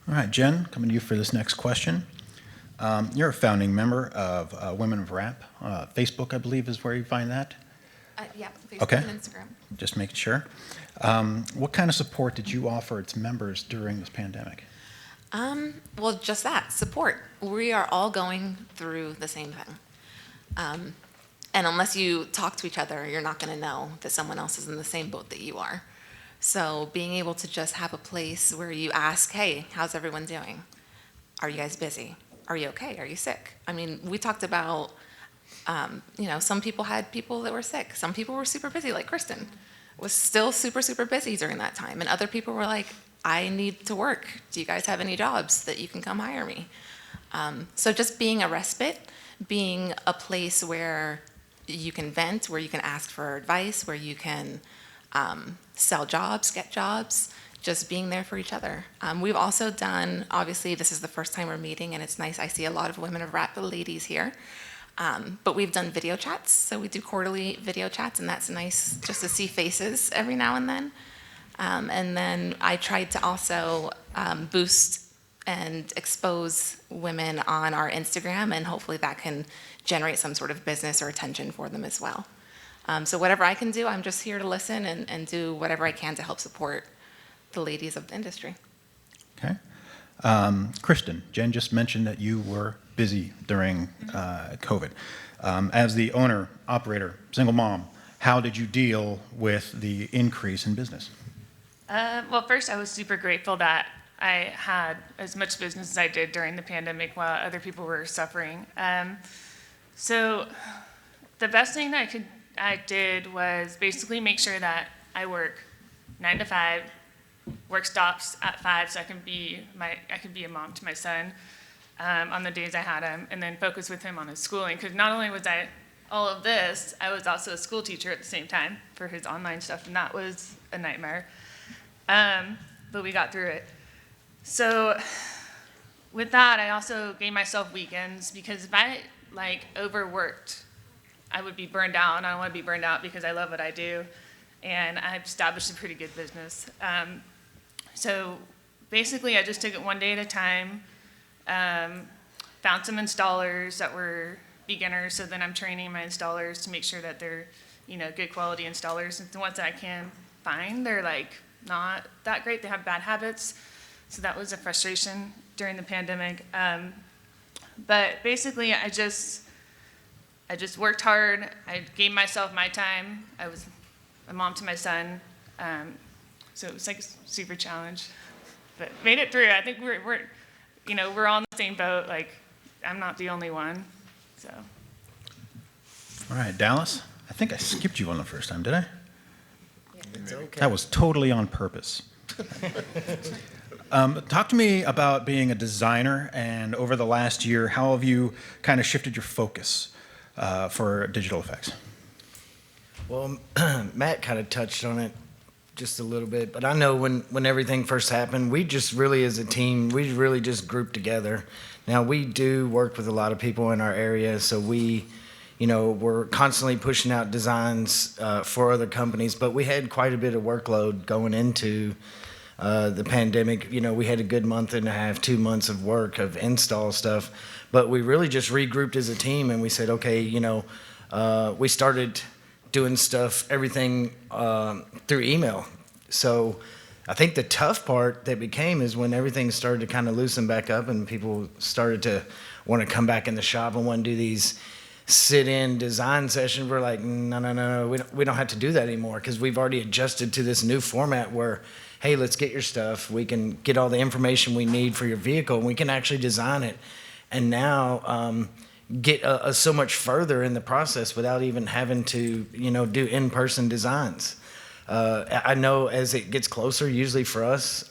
All right, Jen, coming to you for this next question. You're a founding member of Women of Rap. Facebook, I believe, is where you find that. Yeah, Facebook Okay. and Instagram. Just making sure. What kind of support did you offer its members during this pandemic? Well, just that, support. We are all going through the same thing. And unless you talk to each other, you're not going to know that someone else is in the same boat that you are. So being able to just have a place where you ask, hey, how's everyone doing? Are you guys busy? Are you okay? Are you sick? I mean, we talked about, some people had people that were sick. Some people were super busy, like Kristen was still super, super busy during that time. And other people were like, I need to work. Do you guys have any jobs that you can come hire me? So just being a respite, being a place where you can vent, where you can ask for advice, where you can sell jobs, get jobs, just being there for each other. We've also done, obviously this is the first time we're meeting and it's nice, I see a lot of Women of Rap ladies here, but we've done video chats. So we do quarterly video chats and that's nice just to see faces every now and then. And then I tried to also boost and expose women on our Instagram, and hopefully that can generate some sort of business or attention for them as well. So whatever I can do, I'm just here to listen and do whatever I can to help support the ladies of the industry. Okay. Kristen, Jen just mentioned that you were busy during COVID. As the owner, operator, single mom, how did you deal with the increase in business? Well, first, I was super grateful that I had as much business as I did during the pandemic while other people were suffering. So the best thing that I did was basically make sure that I work 9 to 5, work stops at 5 so I can be a mom to my son on the days I had him, and then focus with him on his schooling. Because not only was I all of this, I was also a school teacher at the same time for his online stuff, and that was a nightmare. But we got through it. So with that, I also gave myself weekends, because if I overworked, I would be burned out, and I don't want to be burned out because I love what I do, and I've established a pretty good business. So basically, I just took it one day at a time, found some installers that were beginners, so then I'm training my installers to make sure that they're, good quality installers. And the ones that I can find, they're not that great. They have bad habits. So that was a frustration during the pandemic. But basically, I just worked hard. I gave myself my time. I was a mom to my son. So it was a super challenge, but made it through. I think we're on the same boat. I'm not the only one, so. All right, Dallas, I think I skipped you on the first time, did I? It's okay. That was totally on purpose. Talk to me about being a designer, and over the last year, how have you kind of shifted your focus for digital effects? Well, Matt kind of touched on it just a little bit, but I know when everything first happened, we just really, as a team, we really just grouped together. Now, we do work with a lot of people in our area, so we're constantly pushing out designs for other companies, but we had quite a bit of workload going into the pandemic. We had a good month and a half, 2 months of work of install stuff, but we really just regrouped as a team, and we said, okay, we started doing everything through email. So I think the tough part that became is when everything started to kind of loosen back up and people started to want to come back in the shop and want to do these sit-in design sessions. We're like, no, we don't have to do that anymore, because we've already adjusted to this new format where, hey, let's get your stuff. We can get all the information we need for your vehicle, and we can actually design it. And now get so much further in the process without even having to, do in-person designs. I know as it gets closer, usually for us,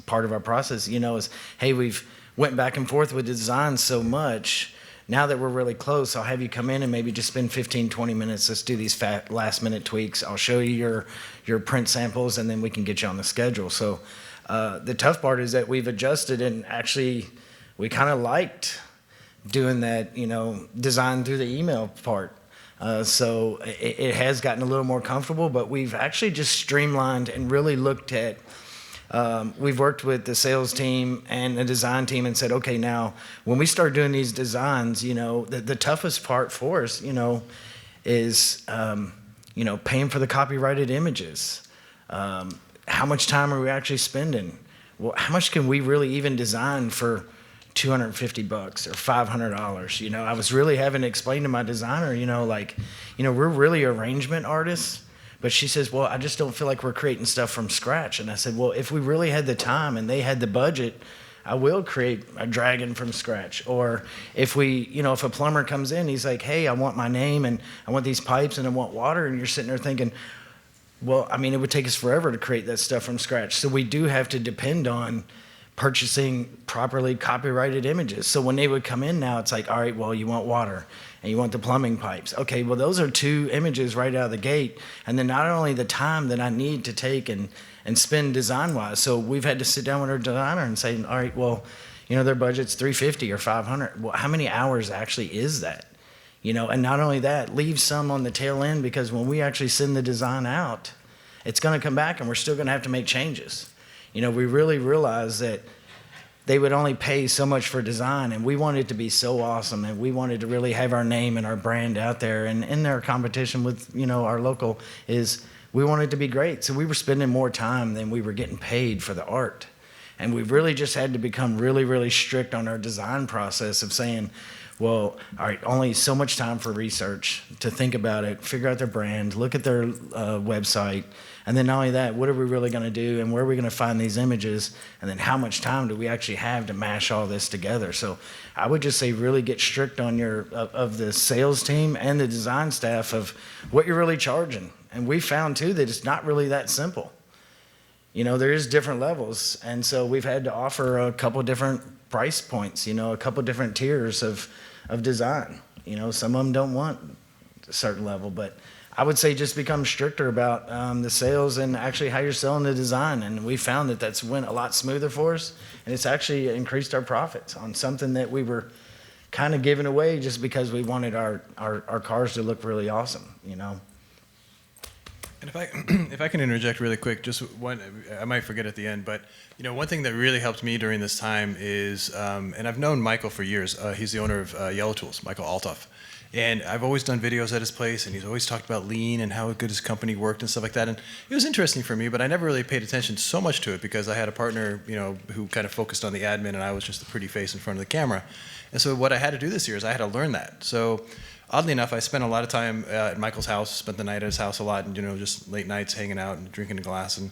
part of our process, is, hey, we've went back and forth with the design so much. Now that we're really close, I'll have you come in and maybe just spend 15, 20 minutes. Let's do these last-minute tweaks. I'll show you your print samples, and then we can get you on the schedule. So the tough part is that we've adjusted, and actually we kind of liked doing that, design through the email part. So it has gotten a little more comfortable, but we've actually just streamlined and really looked at, we've worked with the sales team and the design team and said, okay, now when we start doing these designs, the toughest part for us, is, paying for the copyrighted images. How much time are we actually spending? Well, how much can we really even design for $250 or $500? I was really having to explain to my designer, we're really arrangement artists, but she says, well, I just don't feel like we're creating stuff from scratch. And I said, well, if we really had the time and they had the budget, I will create a dragon from scratch. Or if if a plumber comes in, he's like, hey, I want my name and I want these pipes and I want water. And you're sitting there thinking, well, it would take us forever to create that stuff from scratch. So we do have to depend on purchasing properly copyrighted images. So when they would come in now, it's like, all right, well, you want water and you want the plumbing pipes. Okay, well, those are 2 images right out of the gate. And then not only the time that I need to take and spend design-wise. So we've had to sit down with our designer and say, all right, well, their budget's $350 or $500. Well, how many hours actually is that? And not only that, leave some on the tail end, because when we actually send the design out, it's going to come back and we're still going to have to make changes. We really realize that they would only pay so much for design, and we wanted it to be so awesome, and we wanted to really have our name and our brand out there. And in our competition with, you know, our local is we wanted it to be great. So we were spending more time than we were getting paid for the art. And we really just had to become really, really strict on our design process of saying, well, all right, only so much time for research to think about it, figure out their brand, look at their website, and then not only that, what are we really going to do, and where are we going to find these images, and then how much time do we actually have to mash all this together? So I would just say really get strict on of the sales team and the design staff of what you're really charging. And we found too that it's not really that simple. You know, there is different levels, and so we've had to offer a couple different price points, you know, a couple different tiers of design. You know, some of them don't want a certain level, but I would say just become stricter about the sales and actually how you're selling the design. And we found that that's went a lot smoother for us, and it's actually increased our profits on something that we were kind of giving away just because we wanted our cars to look really awesome, you know. And if I can interject really quick, just one, I might forget at the end, but you know, one thing that really helped me during this time is, and I've known Michael for years. He's the owner of Yellow Tools, Michael Altoff, and I've always done videos at his place, and he's always talked about lean and how good his company worked and stuff like that. And it was interesting for me, but I never really paid attention so much to it because I had a partner, you know, who kind of focused on the admin, and I was just the pretty face in front of the camera. And so what I had to do this year is I had to learn that. So oddly enough, I spent a lot of time at Michael's house, spent the night at his house a lot, and, you know, just late nights hanging out and drinking a glass. And,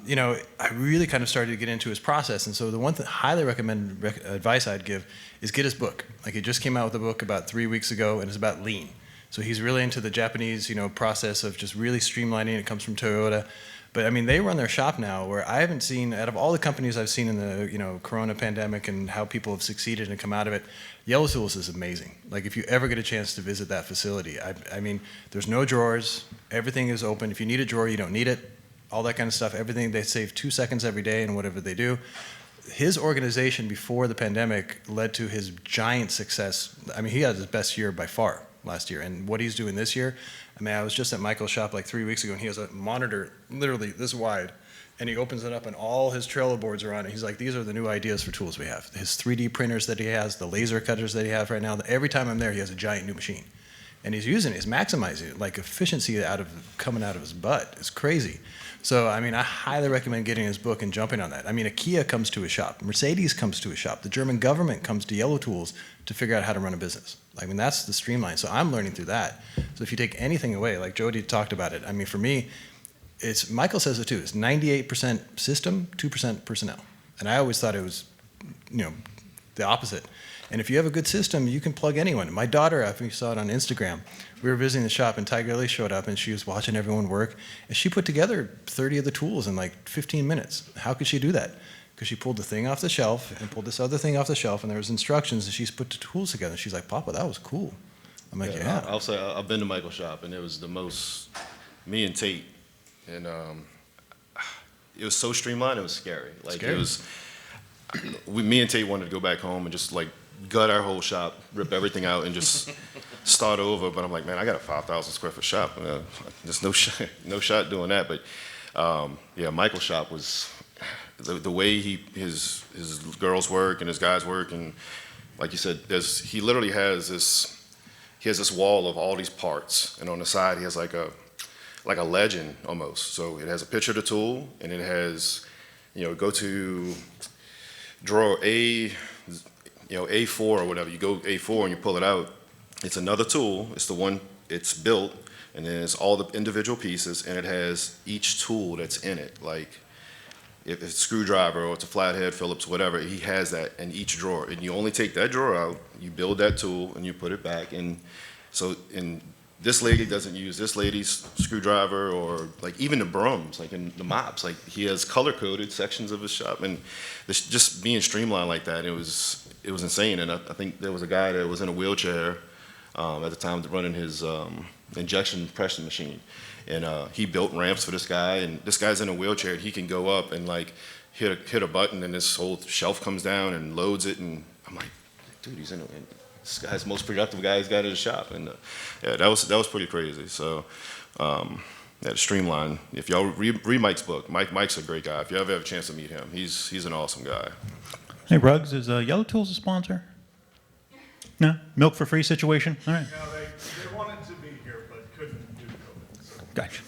you know, I really kind of started to get into his process. And so the one highly recommended advice I'd give is get his book. Like, he just came out with a book about 3 weeks ago, and it's about lean. So he's really into the Japanese, you know, process of just really streamlining. It comes from Toyota. But I mean, they run their shop now where I haven't seen, out of all the companies I've seen in the, you know, Corona pandemic and how people have succeeded and come out of it, Yellow Tools is amazing. Like, if you ever get a chance to visit that facility, I mean, there's no drawers, everything is open. If you need a drawer, you don't need it, all that kind of stuff. Everything, they save 2 seconds every day in whatever they do. His organization before the pandemic led to his giant success. I mean, he had his best year by far last year, and what he's doing this year, I mean, I was just at Michael's shop like 3 weeks ago, and he has a monitor literally this wide, and he opens it up, and all his Trello boards are on it. He's like, these are the new ideas for tools we have. His 3D printers that he has, the laser cutters that he has right now, every time I'm there, he has a giant new machine. And he's using it, he's maximizing it, like efficiency coming out of his butt. It's crazy. So, I mean, I highly recommend getting his book and jumping on that. I mean, a Kia comes to a shop, Mercedes comes to a shop, the German government comes to Yellow Tools to figure out how to run a business. I mean, that's the streamline. So I'm learning through that. So if you take anything away, like Jody talked about it, I mean, for me, it's, Michael says it too, it's 98% system, 2% personnel. And I always thought it was, you know, the opposite. And if you have a good system, you can plug anyone. My daughter, I think you saw it on Instagram, we were visiting the shop and Tiger Lily showed up and she was watching everyone work, and she put together 30 of the tools in like 15 minutes. How could she do that? Because she pulled the thing off the shelf and pulled this other thing off the shelf, and there was instructions, and she's put the tools together. She's like, Papa, that was cool. I'm like, yeah. I'll say I've been to Michael's shop, and it was the most, me and Tate, and it was so streamlined, it was scary. Like, scary. It was, me and Tate wanted to go back home and just like gut our whole shop, rip everything out, and just start over. But I'm like, man, I got a 5,000 square foot shop. There's no shot doing that. But yeah, Michael's shop was the way his girls work and his guys work, and like you said, he literally has this wall of all these parts, and on the side he has like a legend almost. So it has a picture of the tool, and it has, you know, go to drawer A. You know, A4 or whatever, you go A4 and you pull it out, it's another tool, it's the one, it's built, and then it's all the individual pieces, and it has each tool that's in it. Like, if it's a screwdriver or it's a flathead, Phillips, whatever, he has that in each drawer. And you only take that drawer out, you build that tool, and you put it back. And so, and this lady doesn't use this lady's screwdriver, or like even the brooms, like in the mops, like he has color-coded sections of his shop. And this, just being streamlined like that, it was insane. And I think there was a guy that was in a wheelchair at the time running his injection pressing machine. And he built ramps for this guy, and this guy's in a wheelchair, and he can go up and like hit a button, and this whole shelf comes down and loads it. And I'm like, dude, this guy's the most productive guy he's got at his shop. And yeah, that was pretty crazy. So that streamline. If y'all read Mike's book, Mike's a great guy. If you ever have a chance to meet him, he's an awesome guy. Hey, Ruggs, is Yellow Tools a sponsor? No? Milk for free situation? All right. No, they wanted to be here, but couldn't do COVID. So. Gotcha.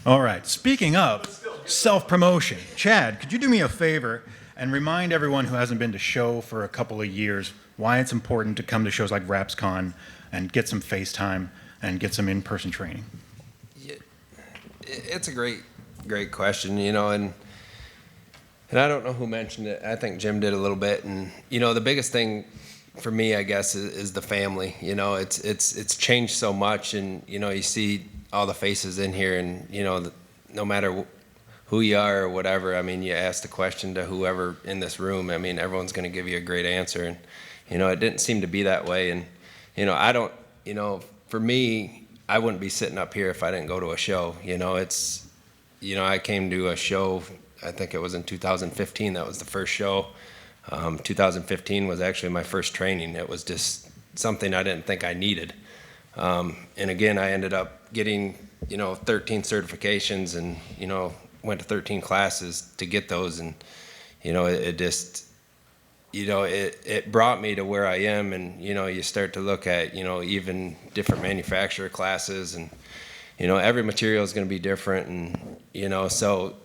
All right. Speaking of self-promotion, Chad, could you do me a favor and remind everyone who hasn't been to show for a couple of years why it's important to come to shows like WrapsCon and get some face time and get some in-person training? It's a great question, you know, and I don't know who mentioned it. I think Jim did a little bit, and you know, the biggest thing for me, I guess, is the family. You know, it's changed so much, and you know, you see all the faces in here, and you know, no matter who you are or whatever, I mean, you ask the question to whoever in this room, I mean, everyone's going to give you a great answer, and you know, it didn't seem to be that way, and you know, I don't, you know, for me, I wouldn't be sitting up here if I didn't go to a show. You know, it's, you know, I came to a show, I think it was in 2015, that was the first show. 2015 was actually my first training. It was just something I didn't think I needed. And again, I ended up getting, you know, 13 certifications and, you know, went to 13 classes to get those. And, you know, it just, you know, it brought me to where I am. And, you know, you start to look at, you know, even different manufacturer classes, and, you know, every material is going to be different. And, you know, so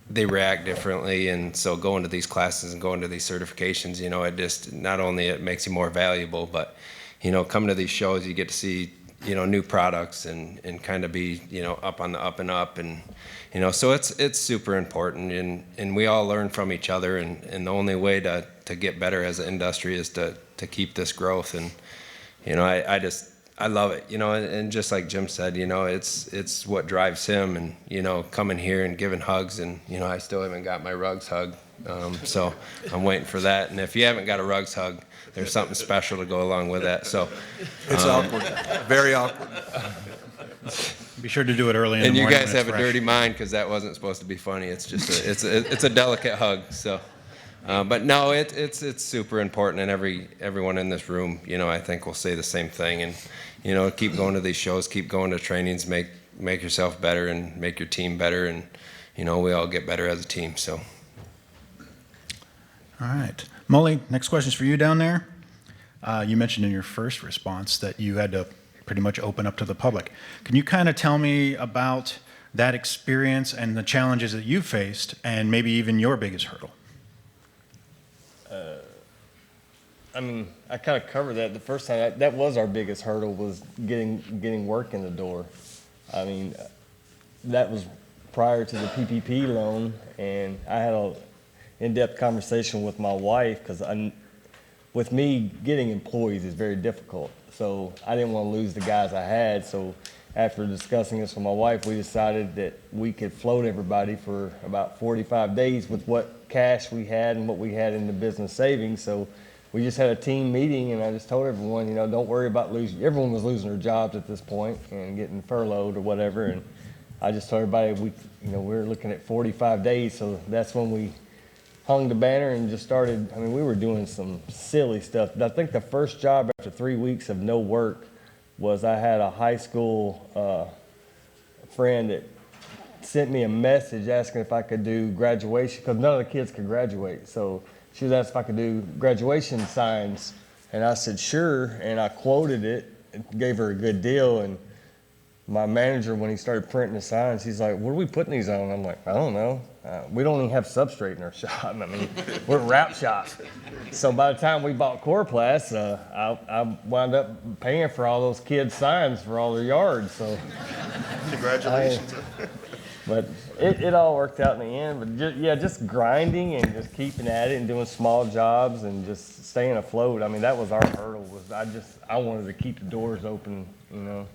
they react differently, and so going to these classes and going to these certifications, you know, it just, not only it makes you more valuable, but, you know, coming to these shows, you get to see, you know, new products and kind of be, you know, up on the up and up, and, you know, so it's super important, and we all learn from each other, and the only way to get better as an industry is to keep this growth, and, you know, I love it, you know, and just like Jim said, you know, it's what drives him, and, you know, coming here and giving hugs, and, you know, I still haven't got my Ruggs hug, so I'm waiting for that, and if you haven't got a Ruggs hug, there's something special to go along with that, so. It's awkward, very awkward. Be sure to do it early in the morning. And you guys when it's have a fresh. dirty mind, because that wasn't supposed to be funny, it's just, it's a delicate hug, so. But no, it's super important, and everyone in this room, you know, I think will say the same thing, and, you know, keep going to these shows, keep going to trainings, make yourself better and make your team better, and, you know, we all get better as a team, so. All right. Molly, next question's for you down there. You mentioned in your first response that you had to pretty much open up to the public. Can you kind of tell me about that experience and the challenges that you faced, and maybe even your biggest hurdle? I mean, I kind of covered that the first time. That was our biggest hurdle, was getting work in the door. I mean, that was prior to the PPP loan, and I had an in-depth conversation with my wife, because with me, getting employees is very difficult. So I didn't want to lose the guys I had. So after discussing this with my wife, we decided that we could float everybody for about 45 days with what cash we had and what we had in the business savings. So we just had a team meeting, and I just told everyone, you know, don't worry about losing. Everyone was losing their jobs at this point and getting furloughed or whatever. And I just told everybody we're looking at 45 days. So that's when we hung the banner and just started. I mean, we were doing some silly stuff. But I think the first job after 3 weeks of no work was, I had a high school friend that sent me a message asking if I could do graduation, because none of the kids could graduate. So she was asking if I could do graduation signs, and I said sure, and I quoted it and gave her a good deal. And my manager, when he started printing the signs, he's like, "What are we putting these on?" I'm like, "I don't know. We don't even have substrate in our shop. I mean, we're a wrap shop." So by the time we bought Coroplast, I wound up paying for all those kids' signs for all their yards. So Congratulations. but it all worked out in the end. But just grinding and just keeping at it and doing small jobs and just staying afloat. I mean, that was our hurdle. Was I wanted to keep the doors open, you know.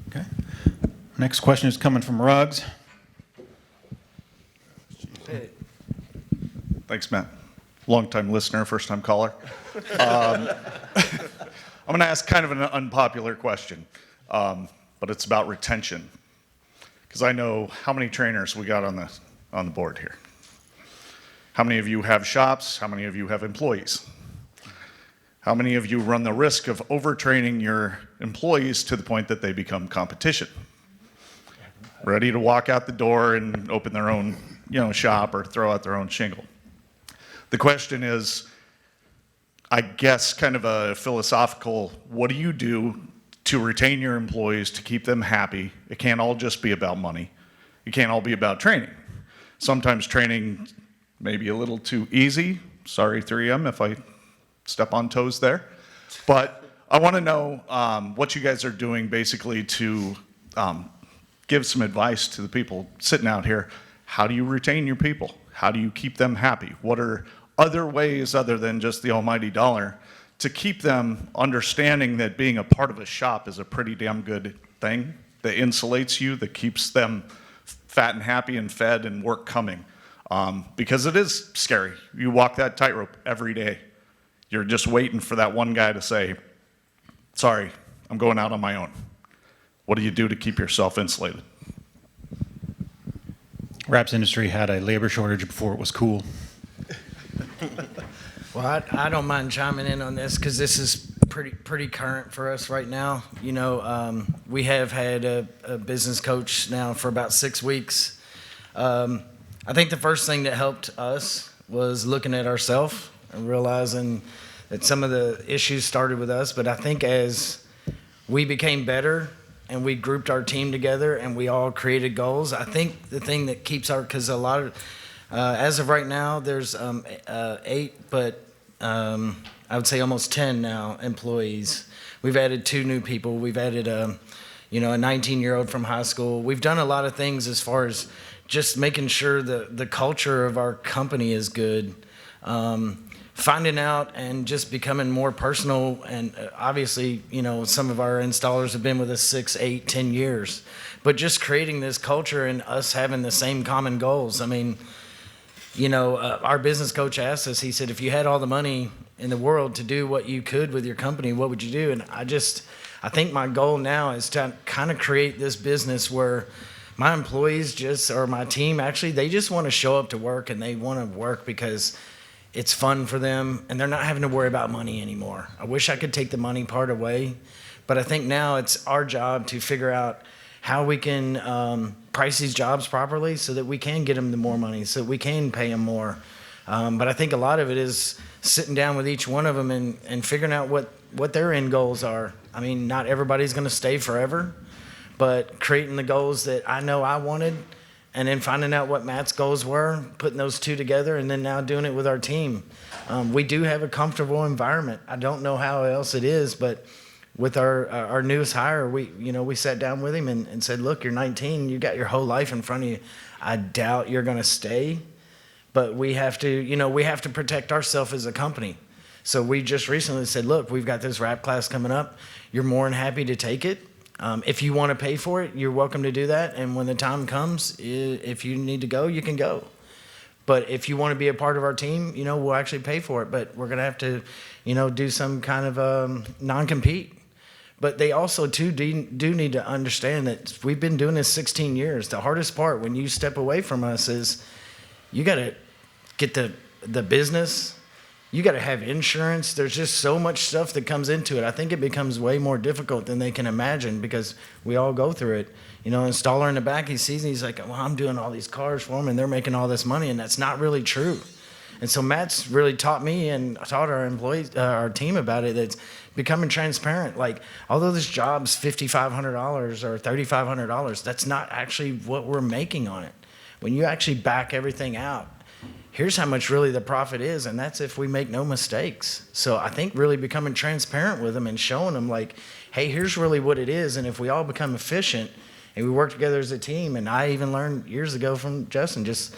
Okay. Next question is coming from Ruggs. Thanks, Matt. Long-time listener, first-time caller. I'm going to ask kind of an unpopular question, but it's about retention. Because I know how many trainers we got on the board here. How many of you have shops? How many of you have employees? How many of you run the risk of overtraining your employees to the point that they become competition? Ready to walk out the door and open their own, shop or throw out their own shingle. The question is, I guess, kind of a philosophical, what do you do to retain your employees, to keep them happy? It can't all just be about money. It can't all be about training. Sometimes training may be a little too easy. Sorry, 3M, if I step on toes there. But I want to know what you guys are doing basically to give some advice to the people sitting out here. How do you retain your people? How do you keep them happy? What are other ways other than just the almighty dollar to keep them understanding that being a part of a shop is a pretty damn good thing that insulates you, that keeps them fat and happy and fed and work coming? Because it is scary. You walk that tightrope every day. You're just waiting for that one guy to say, sorry, I'm going out on my own. What do you do to keep yourself insulated? Wraps industry had a labor shortage before it was cool. Well, I don't mind chiming in on this because this is pretty current for us right now. You know, we have had a business coach now for about 6 weeks. I think the first thing that helped us was looking at ourselves and realizing that some of the issues started with us. But I think as we became better and we grouped our team together and we all created goals, I think the thing that keeps because a lot of, as of right now, there's 8, but I would say almost 10 now employees. We've added 2 new people. We've added a 19-year-old from high school. We've done a lot of things as far as just making sure the culture of our company is good. Finding out and just becoming more personal. And obviously, some of our installers have been with us 6, 8, 10 years. But just creating this culture and us having the same common goals. I mean, our business coach asked us, he said, if you had all the money in the world to do what you could with your company, what would you do? And I think my goal now is to kind of create this business where my employees or my team, actually, they just want to show up to work and they want to work because it's fun for them and they're not having to worry about money anymore. I wish I could take the money part away, but I think now it's our job to figure out how we can price these jobs properly so that we can get them the more money, so that we can pay them more. But I think a lot of it is sitting down with each one of them and figuring out what their end goals are. I mean, not everybody's going to stay forever, but creating the goals that I know I wanted and then finding out what Matt's goals were, putting those 2 together, and then now doing it with our team. We do have a comfortable environment. I don't know how else it is, but with our newest hire, we sat down with him and said, look, you're 19, you got your whole life in front of you. I doubt you're going to stay, but we have to protect ourselves as a company. So we just recently said, look, we've got this wrap class coming up. You're more than happy to take it. If you want to pay for it, you're welcome to do that. And when the time comes, if you need to go, you can go. But if you want to be a part of our team, we'll actually pay for it. But we're going to have to, do some kind of non-compete. But they also, too, do need to understand that we've been doing this 16 years. The hardest part when you step away from us is you got to get the business. You got to have insurance. There's just so much stuff that comes into it. I think it becomes way more difficult than they can imagine because we all go through it. Installer in the back, he sees and he's like, well, I'm doing all these cars for them and they're making all this money, and that's not really true. And so Matt's really taught me and taught our employees, our team about it. That's becoming transparent. Like, although this job's $5,500 or $3,500, that's not actually what we're making on it. When you actually back everything out, here's how much really the profit is, and that's if we make no mistakes. So I think really becoming transparent with them and showing them like, hey, here's really what it is, and if we all become efficient and we work together as a team, and I even learned years ago from Justin, just,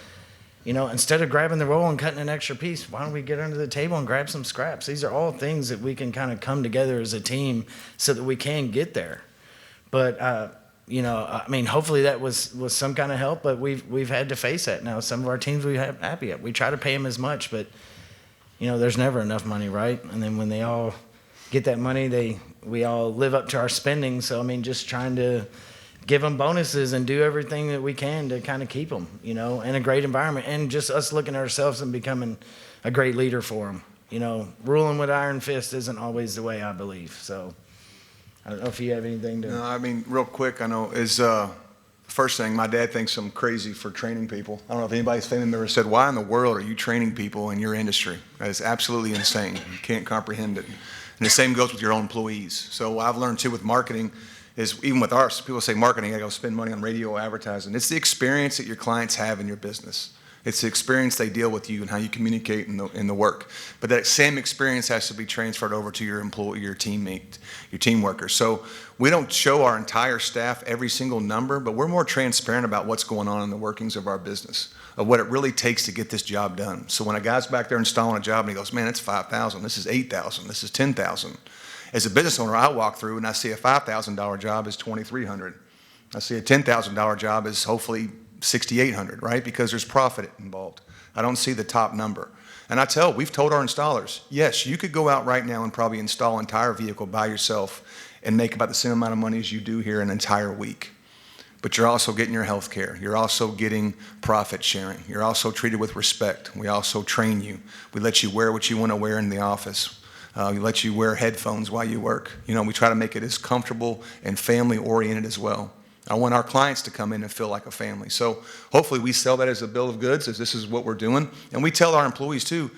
instead of grabbing the roll and cutting an extra piece, why don't we get under the table and grab some scraps? These are all things that we can kind of come together as a team so that we can get there. But, hopefully that was some kind of help, but we've had to face that now. Some of our teams we have happy at. We try to pay them as much, but, there's never enough money, right? And then when they all get that money, we all live up to our spending. So, just trying to give them bonuses and do everything that we can to kind of keep them, in a great environment. And just us looking at ourselves and becoming a great leader for them. Ruling with iron fist isn't always the way, I believe. So I don't know if you have anything to... No, real quick, I know, First thing, my dad thinks I'm crazy for training people. I don't know if anybody's family member said, why in the world are you training people in your industry? That is absolutely insane. You can't comprehend it. And the same goes with your own employees. So what I've learned too with marketing is, even with ours, people say marketing, I go spend money on radio advertising. It's the experience that your clients have in your business. It's the experience they deal with you and how you communicate in the work. But that same experience has to be transferred over to your employee, your teammate, your team workers. So we don't show our entire staff every single number, but we're more transparent about what's going on in the workings of our business, of what it really takes to get this job done. So when a guy's back there installing a job and he goes, man, it's 5,000, this is 8,000, this is 10,000. As a business owner, I walk through and I see a $5,000 job is 2,300. I see a $10,000 job is hopefully 6,800, right? Because there's profit involved. I don't see the top number. And we've told our installers, yes, you could go out right now and probably install an entire vehicle by yourself and make about the same amount of money as you do here an entire week. But you're also getting your health care. You're also getting profit sharing. You're also treated with respect. We also train you. We let you wear what you want to wear in the office. We let you wear headphones while you work. We try to make it as comfortable and family-oriented as well. I want our clients to come in and feel like a family. So hopefully we sell that as a bill of goods, as this is what we're doing. And we tell our employees too,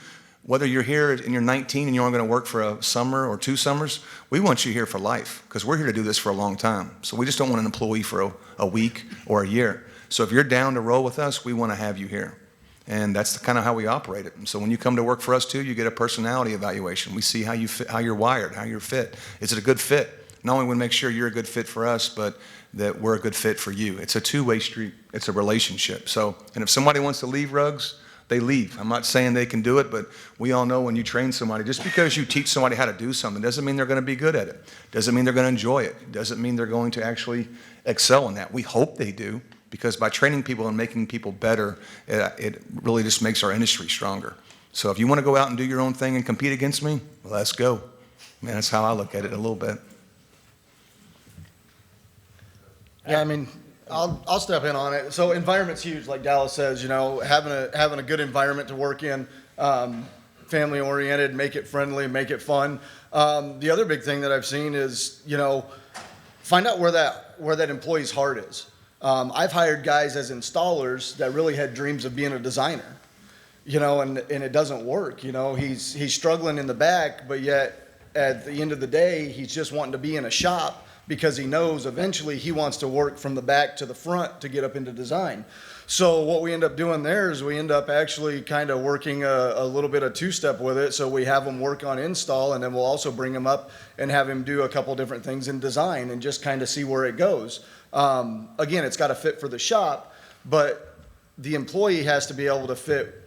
whether you're here and you're 19 and you're only going to work for a summer or 2 summers, we want you here for life, because we're here to do this for a long time. So we just don't want an employee for a week or a year. So if you're down to roll with us, we want to have you here. And that's kind of how we operate it. And so when you come to work for us too, you get a personality evaluation. We see how you fit, how you're wired, how you're fit. Is it a good fit? Not only want to make sure you're a good fit for us, but that we're a good fit for you. It's a two-way street. It's a relationship. So, and if somebody wants to leave rugs, they leave. I'm not saying they can do it, but we all know when you train somebody, just because you teach somebody how to do something doesn't mean they're going to be good at it. Doesn't mean they're going to enjoy it. Doesn't mean they're going to actually excel in that. We hope they do, because by training people and making people better, it really just makes our industry stronger. So if you want to go out and do your own thing and compete against me, well, let's go. Man, that's how I look at it a little bit. Yeah, I mean, I'll step in on it. So environment's huge, like Dallas says. Having a good environment to work in, family oriented, make it friendly, make it fun. The other big thing that I've seen is find out where that employee's heart is. I've hired guys as installers that really had dreams of being a designer, and it doesn't work. He's struggling in the back, but yet at the end of the day, he's just wanting to be in a shop, because he knows eventually he wants to work from the back to the front to get up into design. So what we end up doing there is we end up actually kind of working a little bit of two-step with it. So we have him work on install, and then we'll also bring him up and have him do a couple different things in design and just kind of see where it goes. Again, it's got to fit for the shop, but the employee has to be able to fit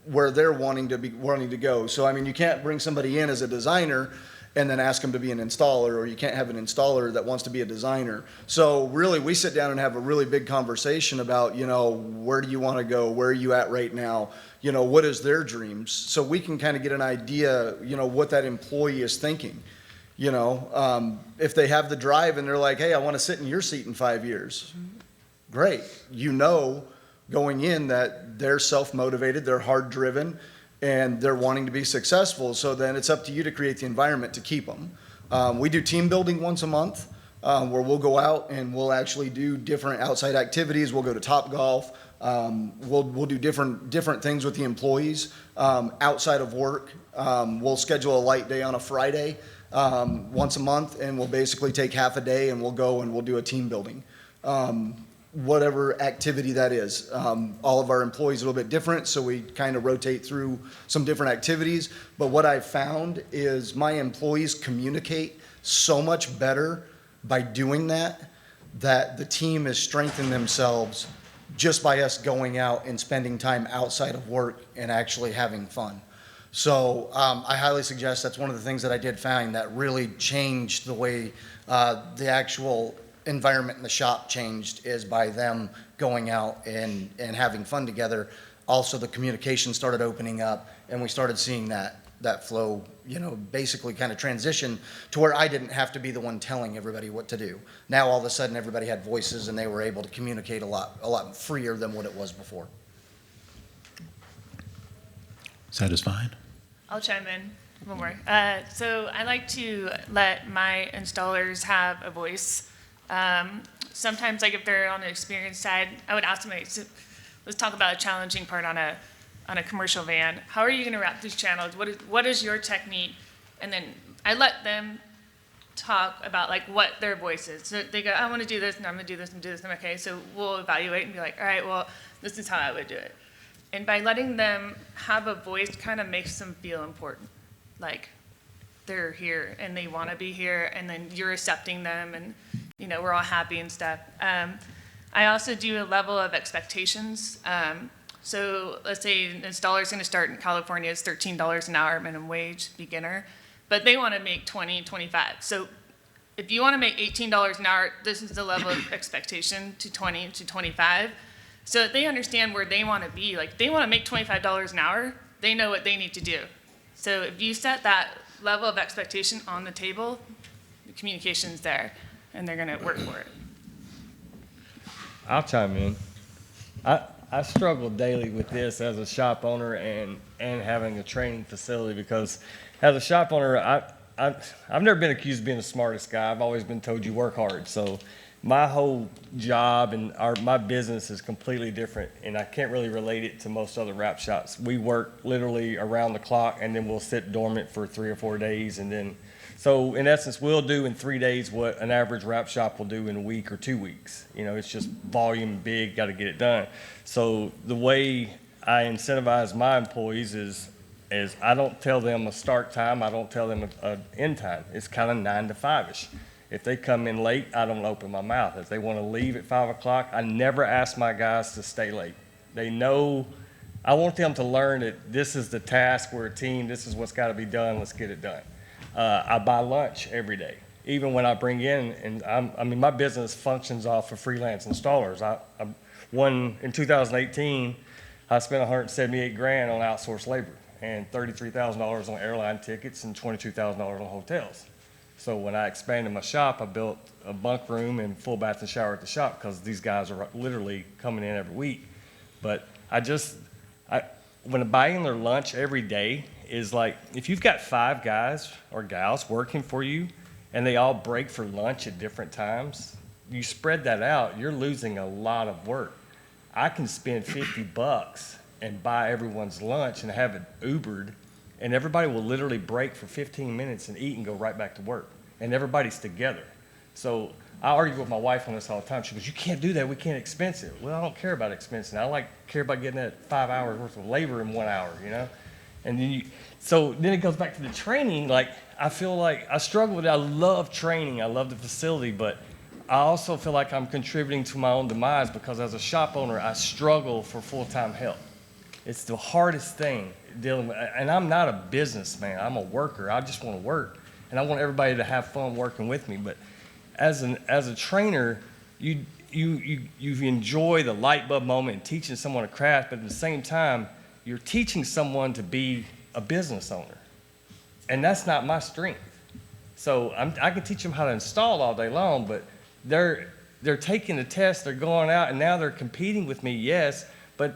where they're wanting to go. So I mean, you can't bring somebody in as a designer and then ask them to be an installer, or you can't have an installer that wants to be a designer. So really, we sit down and have a really big conversation about, where do you want to go? Where are you at right now? What is their dreams? So we can kind of get an idea, what that employee is thinking. If they have the drive and they're like, hey, I want to sit in your seat in 5 years. Great. Going in that they're self-motivated, they're hard-driven, and they're wanting to be successful. So then it's up to you to create the environment to keep them. We do team building once a month, where we'll go out and we'll actually do different outside activities. We'll go to Topgolf. We'll do different things with the employees outside of work. We'll schedule a light day on a Friday once a month, and we'll basically take half a day and we'll go and we'll do a team building. Whatever activity that is. All of our employees are a little bit different, so we kind of rotate through some different activities. But what I've found is my employees communicate so much better by doing that the team has strengthened themselves just by us going out and spending time outside of work and actually having fun. So I highly suggest that's one of the things that I did find that really changed the way the actual environment in the shop changed, is by them going out and having fun together. Also, the communication started opening up, and we started seeing that flow, basically kind of transition to where I didn't have to be the one telling everybody what to do. Now, all of a sudden, everybody had voices, and they were able to communicate a lot freer than what it was before. Satisfied? I'll chime in one more. So I like to let my installers have a voice. sometimes, like, if they're on the experience side, I would ask them, like, so let's talk about a challenging part on a commercial van. How are you going to wrap these channels? What is your technique? And then I let them talk about, like, what their voice is. So they go, I want to do this, and I'm going to do this, and do this. I'm okay. So we'll evaluate and be like, all right, well, this is how I would do it. And by letting them have a voice kind of makes them feel important. Like, they're here, and they want to be here, and then you're accepting them, and, you know, we're all happy and stuff. I also do a level of expectations. So let's say an installer is going to start in California, it's $13 an hour minimum wage, beginner, but they want to make 20, 25. So if you want to make $18 an hour, this is the level of expectation to 20 to 25. So that they understand where they want to be. Like, they want to make $25 an hour, they know what they need to do. So if you set that level of expectation on the table, the communication's there, and they're going to work for it. I'll chime in. I struggle daily with this as a shop owner and having a training facility, because as a shop owner, I've never been accused of being the smartest guy. I've always been told you work hard. So my whole job and my business is completely different, and I can't really relate it to most other wrap shops. We work literally around the clock, and then we'll sit dormant for 3 or 4 days, and then so in essence, we'll do in 3 days what an average wrap shop will do in a week or 2 weeks. You know, it's just volume big, got to get it done. So the way I incentivize my employees is I don't tell them a start time, I don't tell them an end time. It's kind of 9 to 5-ish. If they come in late, I don't open my mouth. If they want to leave at 5 o'clock, I never ask my guys to stay late. They know, I want them to learn that this is the task, we're a team, this is what's got to be done, let's get it done. I buy lunch every day, even when I bring in, and I mean, my business functions off of freelance installers. In 2018, I spent $178 grand on outsourced labor and $33,000 on airline tickets and $22,000 on hotels. So when I expanded my shop, I built a bunk room and full bath and shower at the shop, because these guys are literally coming in every week. But when buying their lunch every day is like, if you've got 5 guys or gals working for you and they all break for lunch at different times, you spread that out, you're losing a lot of work. I can spend $50 and buy everyone's lunch and have it Ubered, and everybody will literally break for 15 minutes and eat and go right back to work. And everybody's together. So I argue with my wife on this all the time. She goes, you can't do that, we can't expense it. Well, I don't care about expensing. I care about getting that 5 hours worth of labor in 1 hour, you know? And then so then it goes back to the training. Like, I feel like I struggle with it. I love training, I love the facility, but I also feel like I'm contributing to my own demise, because as a shop owner, I struggle for full-time help. It's the hardest thing dealing with, and I'm not a businessman, I'm a worker. I just want to work, and I want everybody to have fun working with me. But as a trainer, you enjoy the light bulb moment in teaching someone a craft, but at the same time, you're teaching someone to be a business owner, and that's not my strength. So I can teach them how to install all day long, but they're taking the test, they're going out, and now they're competing with me, yes, but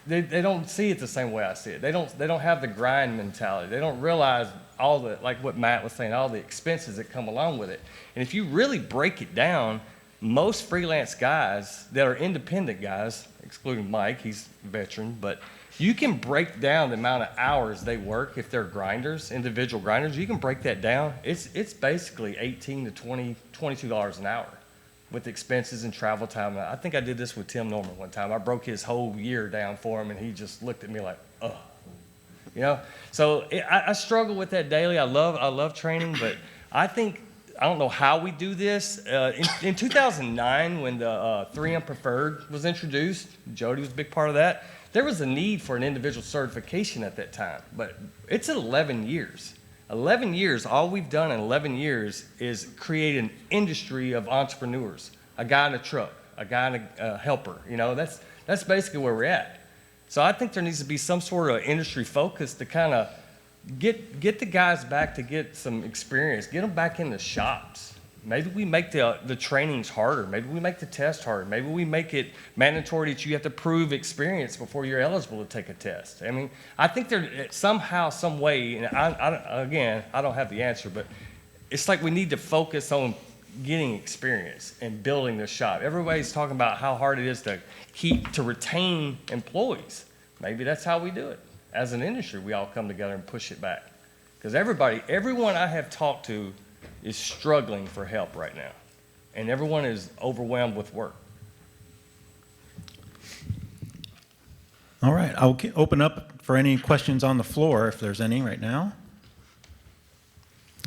they don't see it the same way I see it. They don't have the grind mentality. They don't realize all the, like what Matt was saying, all the expenses that come along with it. And if you really break it down, most freelance guys that are independent guys, excluding Mike, he's a veteran, but you can break down the amount of hours they work. If they're grinders, individual grinders, you can break that down. It's basically $18 to $22 an hour with expenses and travel time. I think I did this with Tim Norman one time. I broke his whole year down for him, and he just looked at me like, oh, you know? So I struggle with that daily. I love training, but I don't know how we do this. In 2009, when the 3M Preferred was introduced, Jody was a big part of that, there was a need for an individual certification at that time, but it's 11 years. 11 years, all we've done in 11 years is create an industry of entrepreneurs, a guy in a truck, a guy in a helper, you know, that's basically where we're at. So I think there needs to be some sort of industry focus to kind of get the guys back to get some experience, get them back in the shops. Maybe we make the trainings harder. Maybe we make the test harder. Maybe we make it mandatory that you have to prove experience before you're eligible to take a test. I mean, I think there somehow, some way, and I don't have the answer, but it's like we need to focus on getting experience and building their shop. Everybody's talking about how hard it is to retain employees. Maybe that's how we do it. As an industry, we all come together and push it back. Because everyone I have talked to is struggling for help right now. And everyone is overwhelmed with work. All right, I'll open up for any questions on the floor, if there's any right now.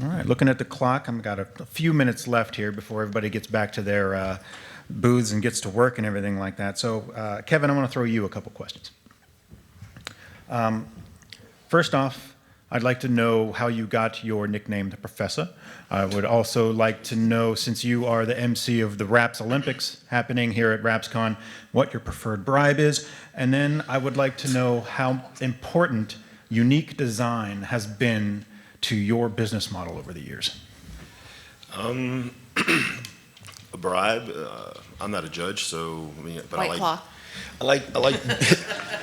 All right, looking at the clock, I've got a few minutes left here before everybody gets back to their booths and gets to work and everything like that. So, Kevin, I want to throw you a couple questions. First off, I'd like to know how you got your nickname, the Professor. I would also like to know, since you are the MC of the Wraps Olympics happening here at WrapsCon, what your preferred bribe is. And then I would like to know how important unique design has been to your business model over the years. A bribe, I'm not a judge, so, I mean, but White Claw. I like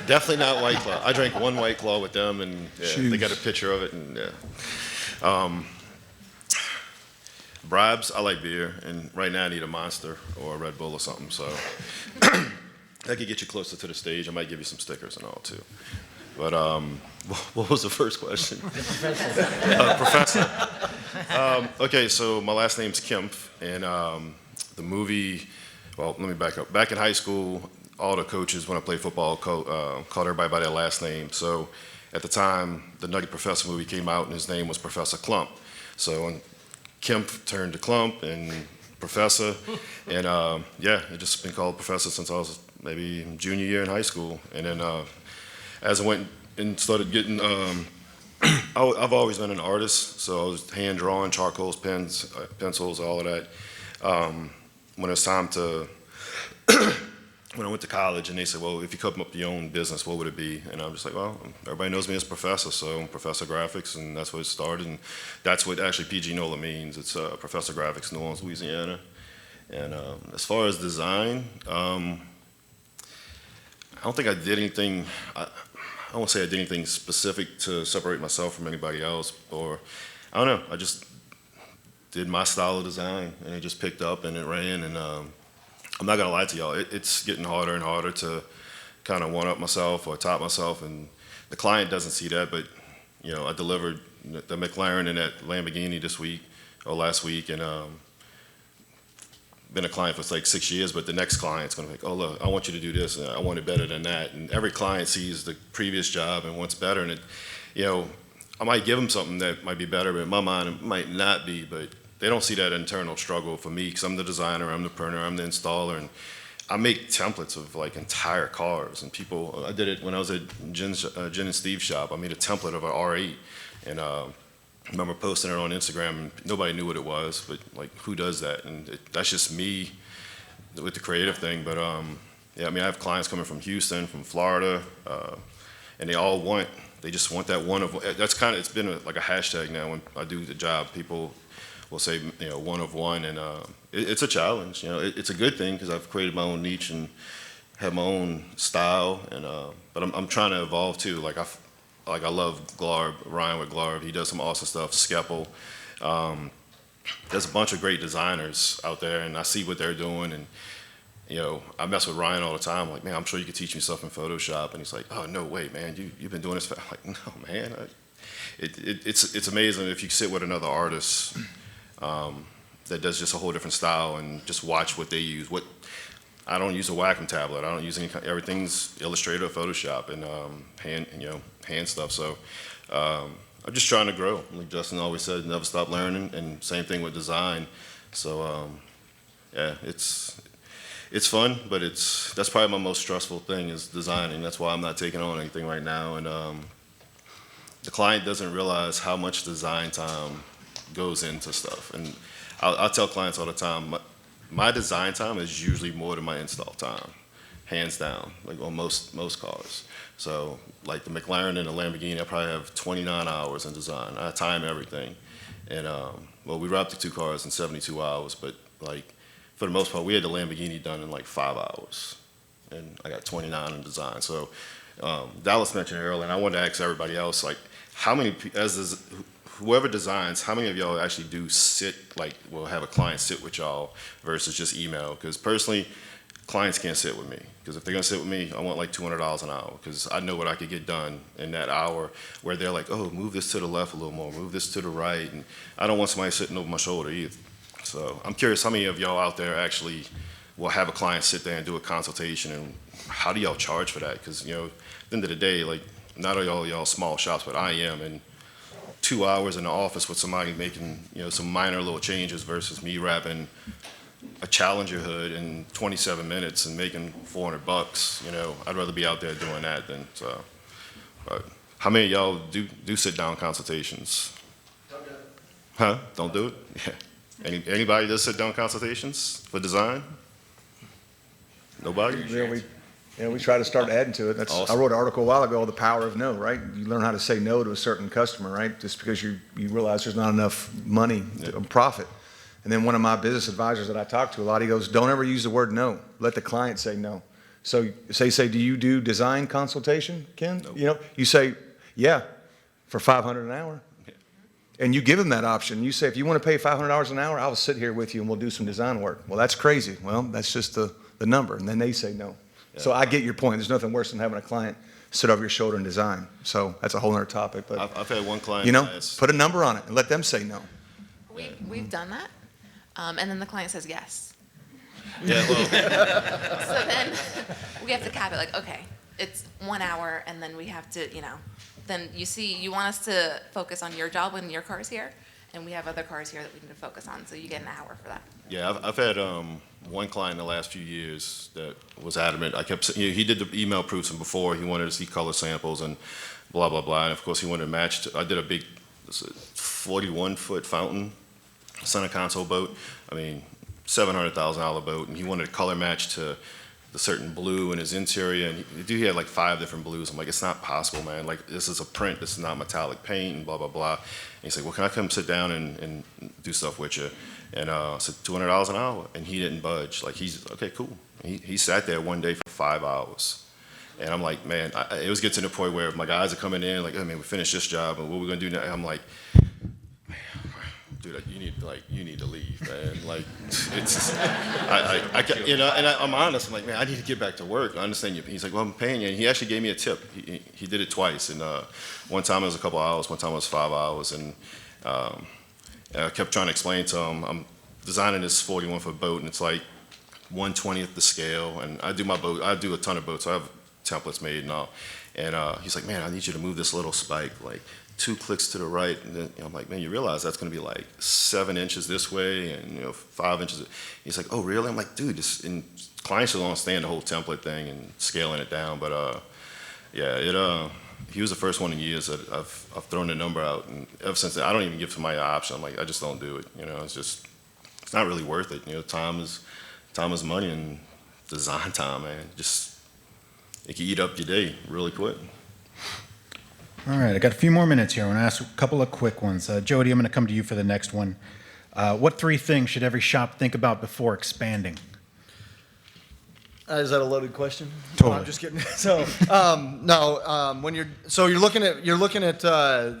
definitely not White Claw. I drank one White Claw with them, and they got a picture of it, and bribes, I like beer, and right now I need a Monster or a Red Bull or something, so that could get you closer to the stage. I might give you some stickers and all, too. But what was the first question? Professor. Okay, so my last name's Kemp, and the movie, well, let me back up. Back in high school, all the coaches, when I played football, called everybody by their last name. So at the time, the Nutty Professor movie came out, and his name was Professor Clump. So when Kemp turned to Clump and Professor, and yeah, it just been called Professor since I was maybe junior year in high school. And then as I went and started getting, I've always been an artist, so I was hand drawing, charcoals, pens, pencils, all of that. When it was time to, when I went to college and they said, well, if you come up with your own business, what would it be? And I'm just like, well, everybody knows me as Professor, so I'm Professor Graphics, and that's what it started. And that's what actually PG NOLA means. It's Professor Graphics, New Orleans, Louisiana. And as far as design, I don't think I did anything, I won't say I did anything specific to separate myself from anybody else, or I don't know, I just did my style of design, and it just picked up and it ran, and I'm not gonna lie to y'all, it's getting harder and harder to kind of one-up myself or top myself, and the client doesn't see that, but you know, I delivered the McLaren and that Lamborghini this week, or last week, and been a client for like 6 years, but the next client's gonna be like, oh look, I want you to do this, and I want it better than that. And every client sees the previous job and wants better, and it, you know, I might give them something that might be better, but in my mind it might not be, but they don't see that internal struggle for me, because I'm the designer, I'm the printer, I'm the installer, and I make templates of like entire cars, and people, I did it when I was at Jen and Steve's shop. I made a template of an R8, and I remember posting it on Instagram, and nobody knew what it was, but like, who does that? And that's just me with the creative thing. But yeah, I mean, I have clients coming from Houston, from Florida, and they just want that one of, that's kind of, it's been like a hashtag now when I do the job. People will say, you know, one of one, and it's a challenge. You know, it's a good thing because I've created my own niche and have my own style, and but I'm trying to evolve too. Like I love Glarb, Ryan with Glarb. He does some awesome stuff. Skeppel. There's a bunch of great designers out there, and I see what they're doing. And you know, I mess with Ryan all the time. I'm like, man, I'm sure you could teach me stuff in Photoshop. And he's like, oh no way, man, you've been doing this. I'm like, no, man. It's amazing if you sit with another artist that does just a whole different style and just watch what they use. I don't use a Wacom tablet. I don't use everything's Illustrator, Photoshop, and hand stuff. So I'm just trying to grow. Like Justin always said, never stop learning, and same thing with design. So yeah, it's fun, but that's probably my most stressful thing is designing. That's why I'm not taking on anything right now. And the client doesn't realize how much design time goes into stuff. And I'll tell clients all the time, my design time is usually more than my install time, hands down, like on most cars. So like the McLaren and the Lamborghini, I probably have 29 hours in design. I time everything. And well, we wrapped the two cars in 72 hours, but like for the most part, we had the Lamborghini done in like 5 hours. And I got 29 in design. So Dallas mentioned earlier, and I wanted to ask everybody else, like how many, whoever designs, how many of y'all actually do sit, like, will have a client sit with y'all versus just email? Because personally, clients can't sit with me. Because if they're gonna sit with me, I want like $200 an hour, because I know what I could get done in that hour, where they're like, oh, move this to the left a little more, move this to the right, and I don't want somebody sitting over my shoulder either. So I'm curious how many of y'all out there actually will have a client sit there and do a consultation, and how do y'all charge for that? Because, you know, at the end of the day, like, not all y'all small shops, but I am, and 2 hours in the office with somebody making, you know, some minor little changes versus me wrapping a Challenger hood in 27 minutes and making $400, you know, I'd rather be out there doing that than, so. But how many of y'all do sit down consultations? Don't do it. Huh? Don't do it? Yeah. Anybody does sit down consultations for design? Nobody? We try to start adding to it. That's, Awesome. I wrote an article a while ago, The Power of No, right? You learn how to say no to a certain customer, right? Just because you realize there's not enough money, profit. And then one of my business advisors that I talk to a lot, he goes, don't ever use the word no. Let the client say no. So say, do you do design consultation, Ken? Nope. You know, you say, yeah, for $500 an hour. And you give them that option. You say, if you want to pay $500 an hour, I'll sit here with you and we'll do some design work. Well, that's crazy. Well, that's just the number. And then they say no. So I get your point. There's nothing worse than having a client sit over your shoulder and design. So that's a whole other topic. But I've had one client, you know, put a number on it and let them say no. We've done that, and then the client says yes. Yeah, well, So then we have to cap it, like, okay, it's 1 hour, and then we have to, you know, then you want us to focus on your job when your car's here, and we have other cars here that we need to focus on, so you get an hour for that. yeah, I've had one client in the last few years that was adamant. I kept, you know, he did the email proofs, and before he wanted to see color samples and blah, blah, blah. And of course he wanted to match, I did a big 41-foot fountain center console boat. I mean, $700,000 boat, and he wanted a color match to the certain blue in his interior, and he had like 5 different blues. I'm like, it's not possible, man. Like, this is a print, this is not metallic paint, and blah, blah, blah. And he's like, well, can I come sit down and do stuff with you? And I said, $200 an hour, and he didn't budge. Like, he's, okay, cool. He sat there one day for 5 hours. And I'm like, man, it was getting to the point where my guys are coming in, like, oh, man, we finished this job, and what we're gonna do now? I'm like, dude, you need to leave, man. Like, it's, you know, and I'm honest. I'm like, man, I need to get back to work. I understand you. He's like, well, I'm paying you. And he actually gave me a tip. He did it twice. And one time it was a couple hours. One time it was 5 hours. And I kept trying to explain to him, I'm designing this 41-foot boat, and it's like 1/20th the scale. And I do a ton of boats. So I have templates made and all. And he's like, man, I need you to move this little spike, like 2 clicks to the right. And then, you know, I'm like, man, you realize that's going to be like 7 inches this way and, you know, 5 inches. He's like, oh, really? I'm like, dude, and clients don't understand the whole template thing and scaling it down. But yeah, he was the first one in years that I've thrown the number out, and ever since then, I don't even give somebody an option. I'm like, I just don't do it. You know, it's not really worth it. You know, time is money, and design time, man. It can eat up your day really quick. All right, I got a few more minutes here. I want to ask a couple of quick ones. Jody, I'm going to come to you for the next one. What 3 things should every shop think about before expanding? Is that a loaded question? Totally. No, I'm just kidding. So, no, when you're looking at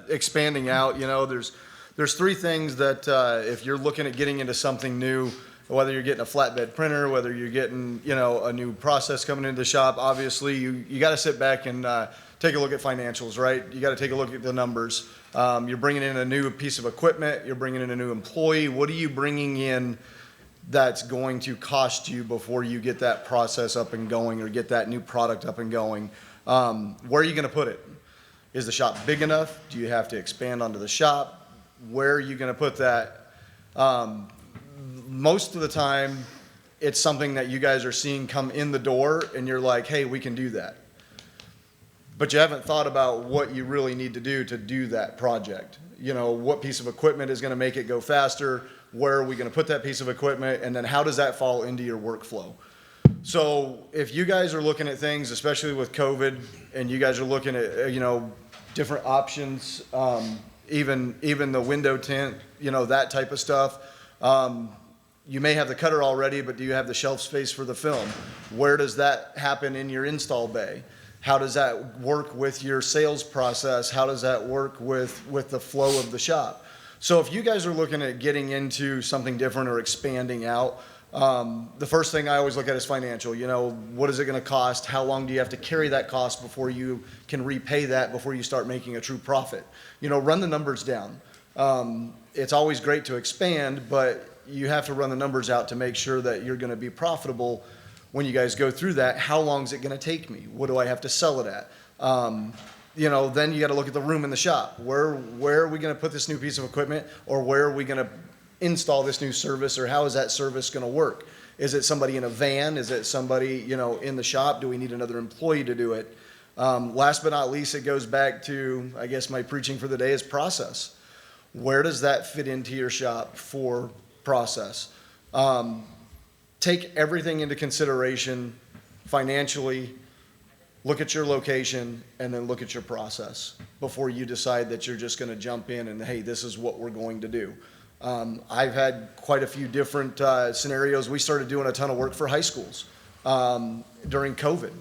expanding out, you know, there's 3 things that if you're looking at getting into something new, whether you're getting a flatbed printer, whether you're getting, you know, a new process coming into the shop, obviously you got to sit back and take a look at financials, right? You got to take a look at the numbers. You're bringing in a new piece of equipment. You're bringing in a new employee. What are you bringing in that's going to cost you before you get that process up and going or get that new product up and going? Where are you going to put it? Is the shop big enough? Do you have to expand onto the shop? Where are you going to put that? Most of the time, it's something that you guys are seeing come in the door and you're like, hey, we can do that. But you haven't thought about what you really need to do that project. You know, what piece of equipment is going to make it go faster? Where are we going to put that piece of equipment? And then how does that fall into your workflow? So if you guys are looking at things, especially with COVID, and you guys are looking at, you know, different options, even the window tint, you know, that type of stuff, you may have the cutter already, but do you have the shelf space for the film? Where does that happen in your install bay? How does that work with your sales process? How does that work with the flow of the shop? So if you guys are looking at getting into something different or expanding out, the first thing I always look at is financial. You know, what is it going to cost? How long do you have to carry that cost before you can repay that, before you start making a true profit? You know, run the numbers down. It's always great to expand, but you have to run the numbers out to make sure that you're going to be profitable when you guys go through that. How long is it going to take me? What do I have to sell it at? You know, then you got to look at the room in the shop. Where are we going to put this new piece of equipment, or where are we going to install this new service, or how is that service going to work? Is it somebody in a van? Is it somebody, you know, in the shop? Do we need another employee to do it? Last but not least, it goes back to, I guess my preaching for the day is process. Where does that fit into your shop for process? Take everything into consideration financially, look at your location, and then look at your process before you decide that you're just going to jump in and, hey, this is what we're going to do. I've had quite a few different scenarios. We started doing a ton of work for high schools during COVID.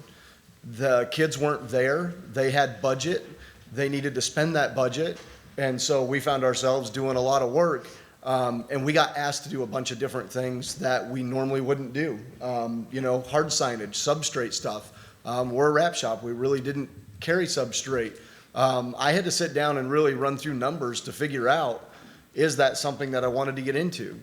The kids weren't there. They had budget. They needed to spend that budget. And so we found ourselves doing a lot of work. And we got asked to do a bunch of different things that we normally wouldn't do. You know, hard signage, substrate stuff. We're a wrap shop. We really didn't carry substrate. I had to sit down and really run through numbers to figure out, is that something that I wanted to get into?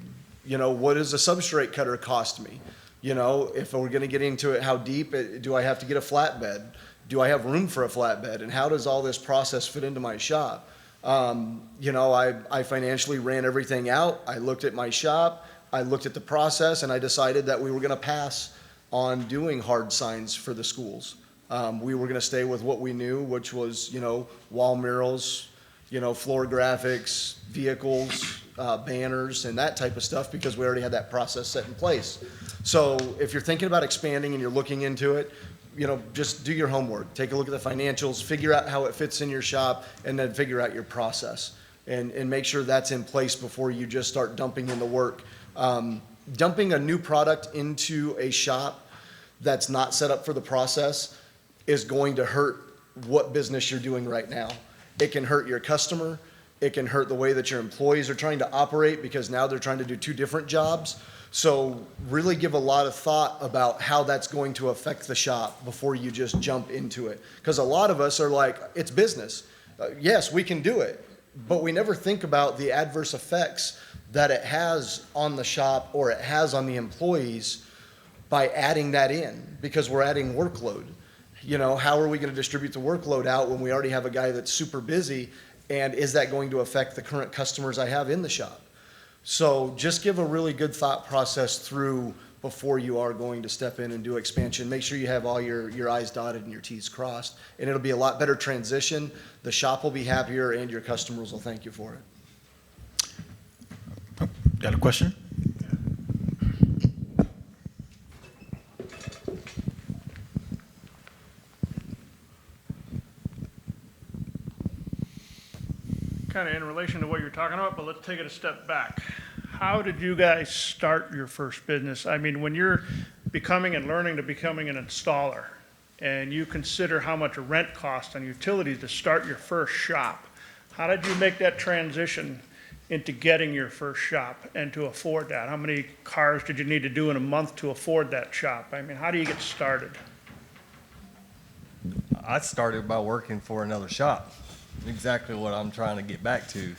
You know, what does a substrate cutter cost me? You know, if we're going to get into it, how deep? Do I have to get a flatbed? Do I have room for a flatbed? And how does all this process fit into my shop? You know, I financially ran everything out. I looked at my shop. I looked at the process, and I decided that we were going to pass on doing hard signs for the schools. We were going to stay with what we knew, which was, you know, wall murals, you know, floor graphics, vehicles, banners, and that type of stuff, because we already had that process set in place. So if you're thinking about expanding and you're looking into it, you know, just do your homework. Take a look at the financials, figure out how it fits in your shop, and then figure out your process. And make sure that's in place before you just start dumping in the work. Dumping a new product into a shop that's not set up for the process is going to hurt what business you're doing right now. It can hurt your customer. It can hurt the way that your employees are trying to operate, because now they're trying to do two different jobs. So really give a lot of thought about how that's going to affect the shop before you just jump into it. Because a lot of us are like, it's business. Yes, we can do it, but we never think about the adverse effects that it has on the shop or it has on the employees by adding that in, because we're adding workload. You know, how are we going to distribute the workload out when we already have a guy that's super busy? And is that going to affect the current customers I have in the shop? So just give a really good thought process through before you are going to step in and do expansion. Make sure you have all your I's dotted and your T's crossed, and it'll be a lot better transition. The shop will be happier, and your customers will thank you for it. Got a question? Kind of in relation to what you're talking about, but let's take it a step back. How did you guys start your first business? I mean, when you're becoming and learning to becoming an installer, and you consider how much a rent costs on utilities to start your first shop, how did you make that transition into getting your first shop and to afford that? How many cars did you need to do in a month to afford that shop? I mean, how do you get started? I started by working for another shop. Exactly what I'm trying to get back to.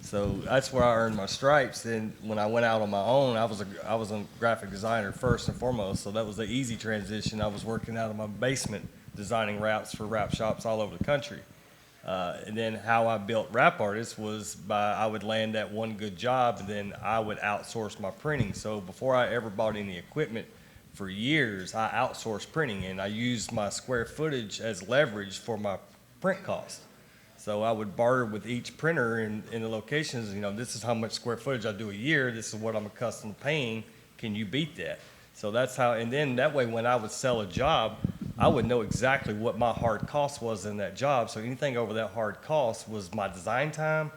So that's where I earned my stripes. Then when I went out on my own, I was a graphic designer first and foremost. So that was the easy transition. I was working out of my basement designing wraps for wrap shops all over the country. And then how I built Wrap Artists was by I would land that one good job, and then I would outsource my printing. So before I ever bought any equipment, for years I outsourced printing, and I used my square footage as leverage for my print cost. So I would barter with each printer in the locations, you know, this is how much square footage I do a year, this is what I'm accustomed to paying, can you beat that? So that's how, and then that way when I would sell a job, I would know exactly what my hard cost was in that job. So anything over that hard cost was my design time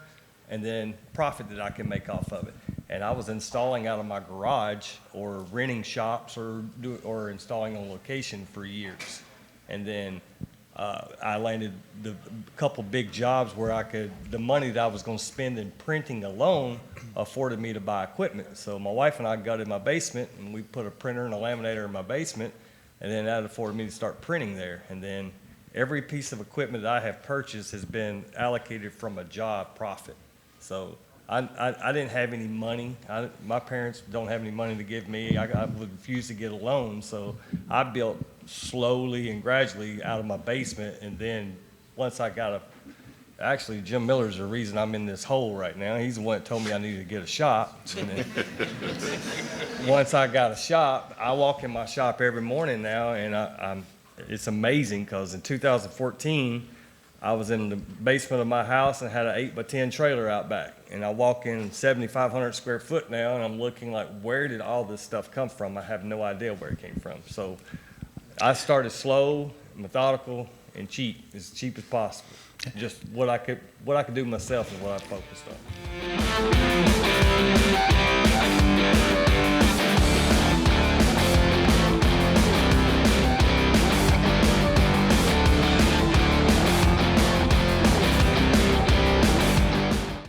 and then profit that I can make off of it. And I was installing out of my garage or renting shops or installing on location for years. And then I landed the couple big jobs where the money that I was going to spend in printing alone afforded me to buy equipment. So my wife and I got in my basement, and we put a printer and a laminator in my basement, and then that afforded me to start printing there. And then every piece of equipment that I have purchased has been allocated from a job profit. So I didn't have any money. My parents don't have any money to give me. I would refuse to get a loan, so I built slowly and gradually out of my basement, and then once I got actually Jim Miller's the reason I'm in this hole right now. He's the one that told me I needed to get a shop. And then once I got a shop, I walk in my shop every morning now, and it's amazing because in 2014, I was in the basement of my house and had an 8x10 trailer out back. And I walk in 7,500 square foot now, and I'm looking like, where did all this stuff come from? I have no idea where it came from. So I started slow, methodical, and cheap as possible. Just what I could do myself is what I focused on.